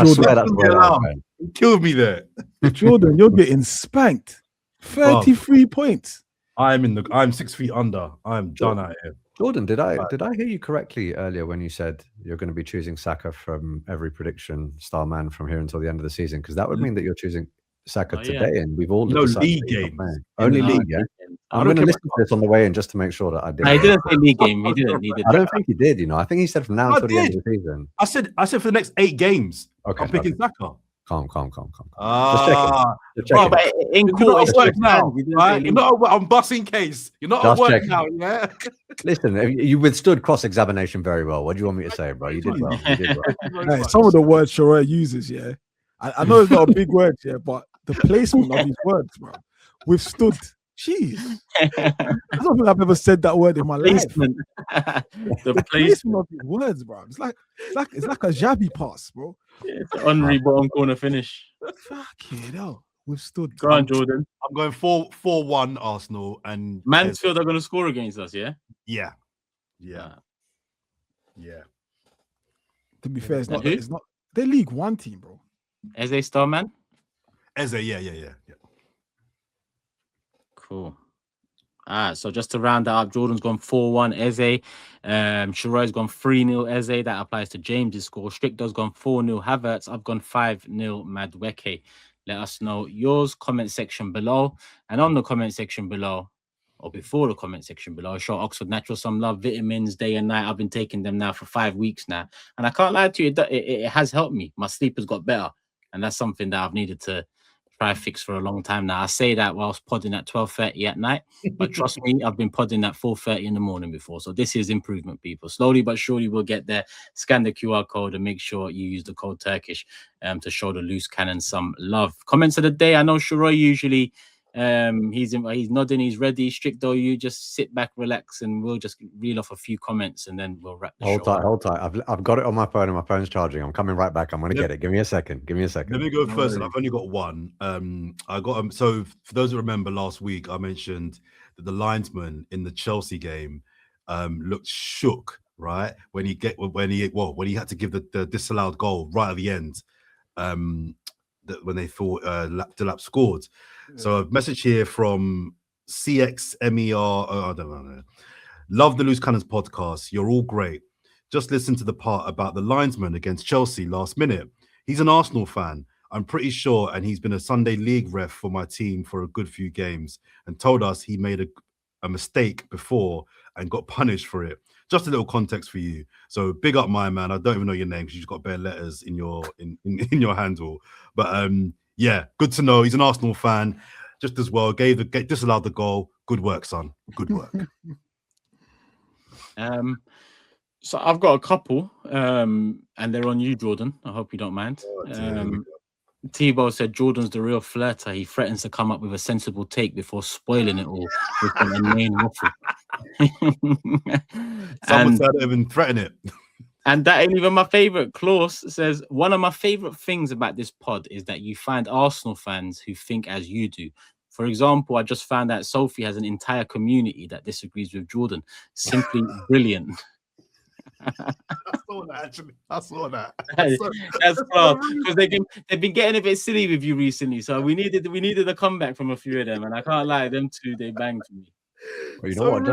You killed me there. Jordan, you're getting spanked. 33 points. I'm 6 feet under. I'm done out here. Jordan, did I hear you correctly earlier when you said you're going to be choosing Saka from every prediction Starman from here until the end of the season? Because that would mean that you're choosing Saka today, and we've all league game. Only league, yeah. I'm going to listen to this on the way in just to make sure that I did. He didn't say league game. He didn't. I don't think he did. I think he said from now until the end of the season. I said for the next 8 games. Okay, I'm picking Saka. Calm. Just checking. But in court, it's work now. Right? You're not on busing case. You're not at work now. Yeah. Listen, you withstood cross-examination very well. What do you want me to say, bro? You did well. Hey, some of the words Sharoy uses, yeah. I know it's not a big word, yeah, but the placement of these words, bro, withstood. Jeez, I don't think I've ever said that word in my life. The placement of these words, bro. It's like a Xavi pass, bro. It's an Henry bottom corner finish. Fucking hell, withstood. Go on, Jordan. I'm going 4-1 Arsenal, and Mansfield are going to score against us, yeah. Yeah. To be fair, it's not. They're League One team, bro. Eze Starman? Eze, yeah. Cool. So just to round that up, Jordan's gone 4-1 Eze. Sharoy's gone 3-0 Eze. That applies to James's score. Stricto's gone 4-0 Havertz. I've gone 5-0 Madueke. Let us know yours, comment section below. And on the comment section below, or before the comment section below, show Oxford Natural some love. Vitamins day and night. I've been taking them now for 5 weeks now. And I can't lie to you, it has helped me. My sleep has got better. And that's something that I've needed to try fix for a long time now. I say that whilst podding at 12:30 at night, but trust me, I've been podding at 4:30 in the morning before. So this is improvement, people. Slowly but surely we'll get there. Scan the QR code and make sure you use the code Turkish to show the loose cannon some love. Comments of the day. I know Sharoy usually he's nodding, he's ready. Stricto, you just sit back, relax, and we'll just reel off a few comments and then we'll wrap the show. Hold tight. I've got it on my phone and my phone's charging. I'm coming right back. I'm gonna get it. Give me a second. Let me go first, and I've only got one. I got so for those who remember last week, I mentioned that the linesman in the Chelsea game looked shook, right? When he had to give the disallowed goal right at the end. When they thought Delap scored. So a message here from CXMER. I don't know. Love the Loose Cannons podcast. You're all great. Just listen to the part about the linesman against Chelsea last minute. He's an Arsenal fan, I'm pretty sure, and he's been a Sunday league ref for my team for a good few games and told us he made a mistake before and got punished for it. Just a little context for you. So big up my man. I don't even know your name because you've got bare letters in your handle. But yeah, good to know. He's an Arsenal fan, just as well. Disallowed the goal. Good work, son. Good work. So I've got a couple, and they're on you, Jordan. I hope you don't mind. Tebow said Jordan's the real flirter. He threatens to come up with a sensible take before spoiling it all with an inane waffle. Someone said even threaten it. And that ain't even my favorite. Klaus says, one of my favorite things about this pod is that you find Arsenal fans who think as you do. For example, I just found out Sophie has an entire community that disagrees with Jordan. Simply brilliant. I saw that. That's class, because they've been getting a bit silly with you recently. So we needed a comeback from a few of them, and I can't lie, them two they banged me. Well, you know what?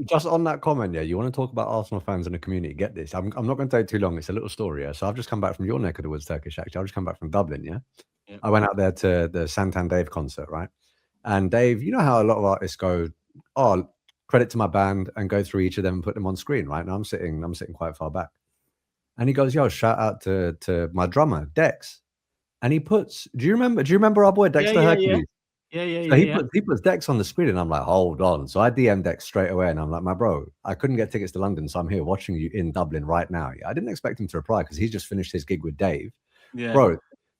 Just on that comment, yeah, you want to talk about Arsenal fans in the community? Get this. I'm not going to take too long. It's a little story. Yeah. So I've just come back from your neck of the woods, Turkish. Actually, I've just come back from Dublin. Yeah. Yep. I went out there to the Santan Dave concert, right? And Dave, you know how a lot of artists go, oh, credit to my band, and go through each of them and put them on screen, right? And I'm sitting quite far back. And he goes, yo, shout out to my drummer, Dex. And he puts, do you remember our boy Dexter Hercules? So he puts Dex on the screen, and I'm like, hold on. So I DM Dex straight away, and I'm like, my bro, I couldn't get tickets to London, so I'm here watching you in Dublin right now. I didn't expect him to reply because he's just finished his gig with Dave. Yeah. Bro,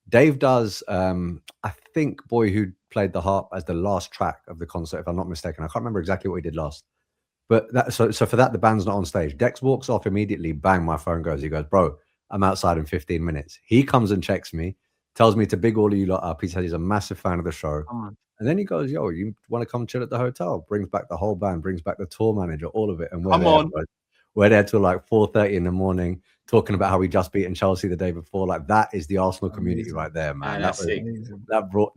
Dave does, I think, Boy Who played the harp as the last track of the concert, if I'm not mistaken. I can't remember exactly what he did last. But so for that, the band's not on stage. Dex walks off immediately. Bang, my phone goes. He goes, bro, I'm outside in 15 minutes. He comes and checks me, tells me to big all of you lot up. He says he's a massive fan of the show. And then he goes, yo, you want to come chill at the hotel? Brings back the whole band, brings back the tour manager, all of it. And we're there till like 4:30 in the morning, talking about how we just beaten Chelsea the day before. Like, that is the Arsenal community right there, man. That brought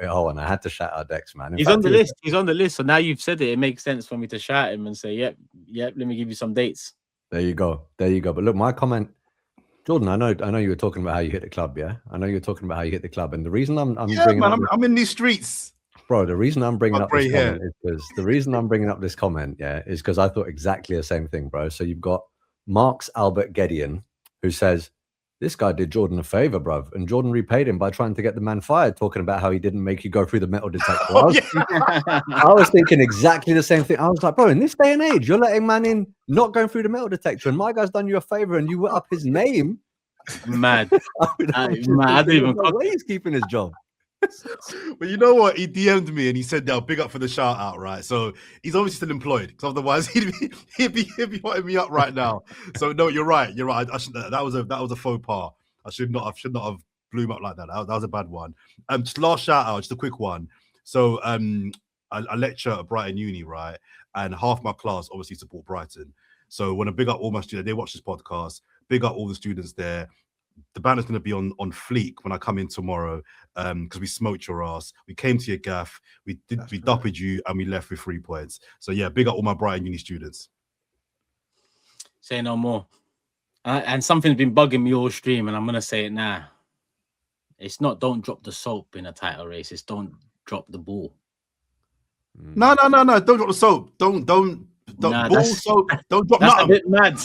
it home. And I had to shout out Dex, man. He's on the list. He's on the list. So now you've said it, it makes sense for me to shout him and say, yep, let me give you some dates. There you go. But look, my comment, Jordan, I know you were talking about how you hit the club, yeah? I know you were talking about how you hit the club. And the reason I'm bringing up I'm in these streets. Bro, the reason I'm bringing up this comment is because is because I thought exactly the same thing, bro. So you've got Marx Albert Gideon, who says, this guy did Jordan a favor, bruv, and Jordan repaid him by trying to get the man fired, talking about how he didn't make you go through the metal detector. I was thinking exactly the same thing. I was like, bro, in this day and age, you're letting man in not going through the metal detector, and my guy's done you a favor, and you were up his name. Mad. I didn't even know he's keeping his job. But you know what? He DM'd me and he said, "Now big up for the shout out, right?" So he's obviously still employed, because otherwise he'd be hotting me up right now. So no, you're right. I should, that was a faux pas. I should not have blew him up like that. That was a bad one. Just last shout out, just a quick one. So I lecture at Brighton Uni, right? And half my class obviously support Brighton. So when I big up all my students, they watch this podcast. Big up all the students there. The banner's going to be on fleek when I come in tomorrow, because we smoked your ass. We came to your gaff, we duppered you, and we left with 3 points. So yeah, big up all my Brighton Uni students. Say no more. And something's been bugging me all stream, and I'm gonna say it now. It's not don't drop the soap in a title race. It's don't drop the ball. No. Don't drop the soap. Don't ball soap. Don't drop that's nothing. a bit mad.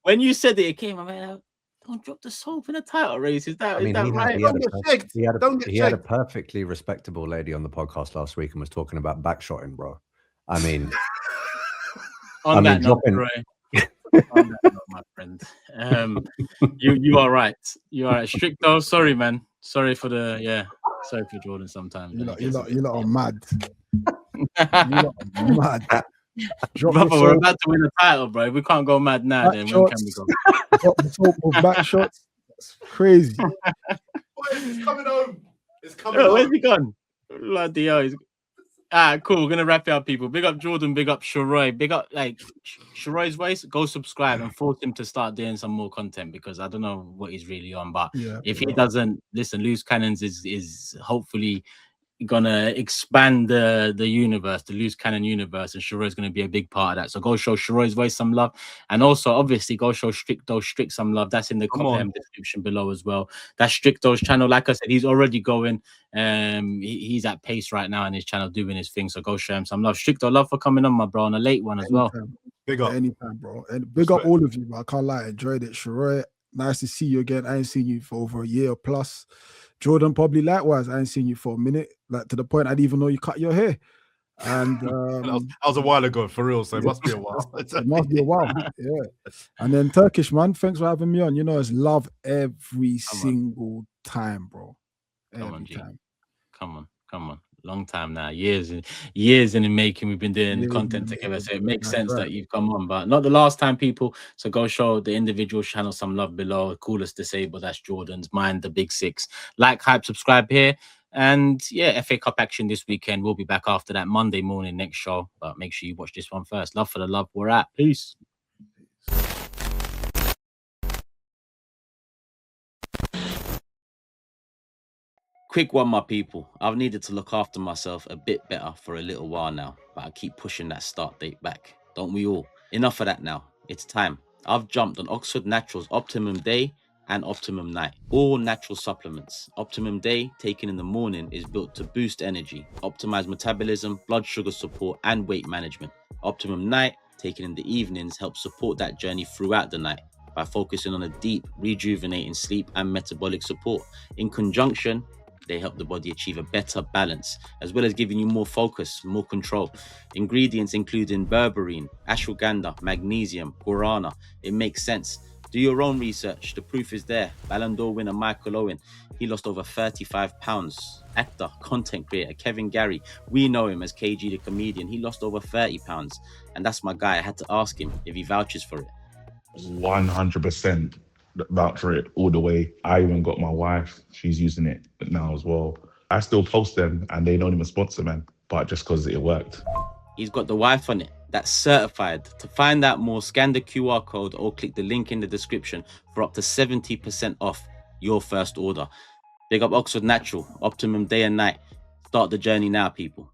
When you said it came, I mean, don't drop the soap in a title race. Is that right? He had a perfectly respectable lady on the podcast last week and was talking about backshotting, bro. I mean, on that note, my friend, you are right. You are right. Stricto, sorry, man. Sorry for Jordan. Sometimes you lot are mad. You lot are mad. Brother, we're about to win the title, bro. We can't go mad now. Then when can we go? Drop the soap with back shots. That's crazy. It's coming home. Where's he gone? Bloody hell. Cool. We're gonna wrap it up, people. Big up Jordan. Big up Sharoy. Big up Sharoy's voice. Go subscribe and force him to start doing some more content, because I don't know what he's really on. But if he doesn't listen, Loose Cannons is hopefully gonna expand the universe, the Loose Cannon universe, and Sharoy's gonna be a big part of that. So go show Sharoy's voice some love, and also obviously go show Strict some love. That's in the description below as well. That's Stricto's channel. Like I said, he's already going. He's at pace right now in his channel doing his thing. So go show him some love. Stricto, love for coming on, my bro, on a late one as well. Big up anytime, bro. And big up all of you, bro. I can't lie, I enjoyed it. Sharoy, nice to see you again. I ain't seen you for over a year plus. Jordan, probably likewise. I ain't seen you for a minute, like to the point I didn't even know you cut your hair. And that was a while ago, for real. So it must be a while. It must be a while, yeah. And then Turkish, man, thanks for having me on. You know, it's love every single time, bro. Every time. Come on. Long time now, years in the making. We've been doing the content together, so it makes sense that you've come on, but not the last time, people. So go show the individual channel some love below. Coolest Disabled, that's Jordan's. Mine, the Big Six. Like, hype, subscribe here, and yeah, FA Cup action this weekend. We'll be back after that Monday morning next show, but make sure you watch this one first. Love for the love. We're at peace. quick one, my people. I've needed to look after myself a bit better for a little while now, but I keep pushing that start date back. Don't we all? Enough of that now. It's time. I've jumped on Oxford Naturals Optimum Day and Optimum Night. All natural supplements. Optimum Day, taken in the morning, is built to boost energy, optimize metabolism, blood sugar support, and weight management. Optimum Night, taken in the evenings, helps support that journey throughout the night by focusing on a deep, rejuvenating sleep and metabolic support. In conjunction, they help the body achieve a better balance, as well as giving you more focus, more control. Ingredients including berberine, ashwagandha, magnesium, guarana. It makes sense. Do your own research. The proof is there. Ballon d'Or winner Michael Owen, he lost over 35 pounds. Actor, content creator Kevin Gary, we know him as KG the comedian. He lost over 30 pounds. And that's my guy. I had to ask him if he vouches for it. 100% vouch for it all the way. I even got my wife, she's using it now as well. I still post them and they don't even sponsor, man, but just because it worked. He's got the wife on it. That's certified. To find out more, scan the QR code or click the link in the description for up to 70% off your first order. Big up Oxford Natural, Optimum Day and Night. Start the journey now, people.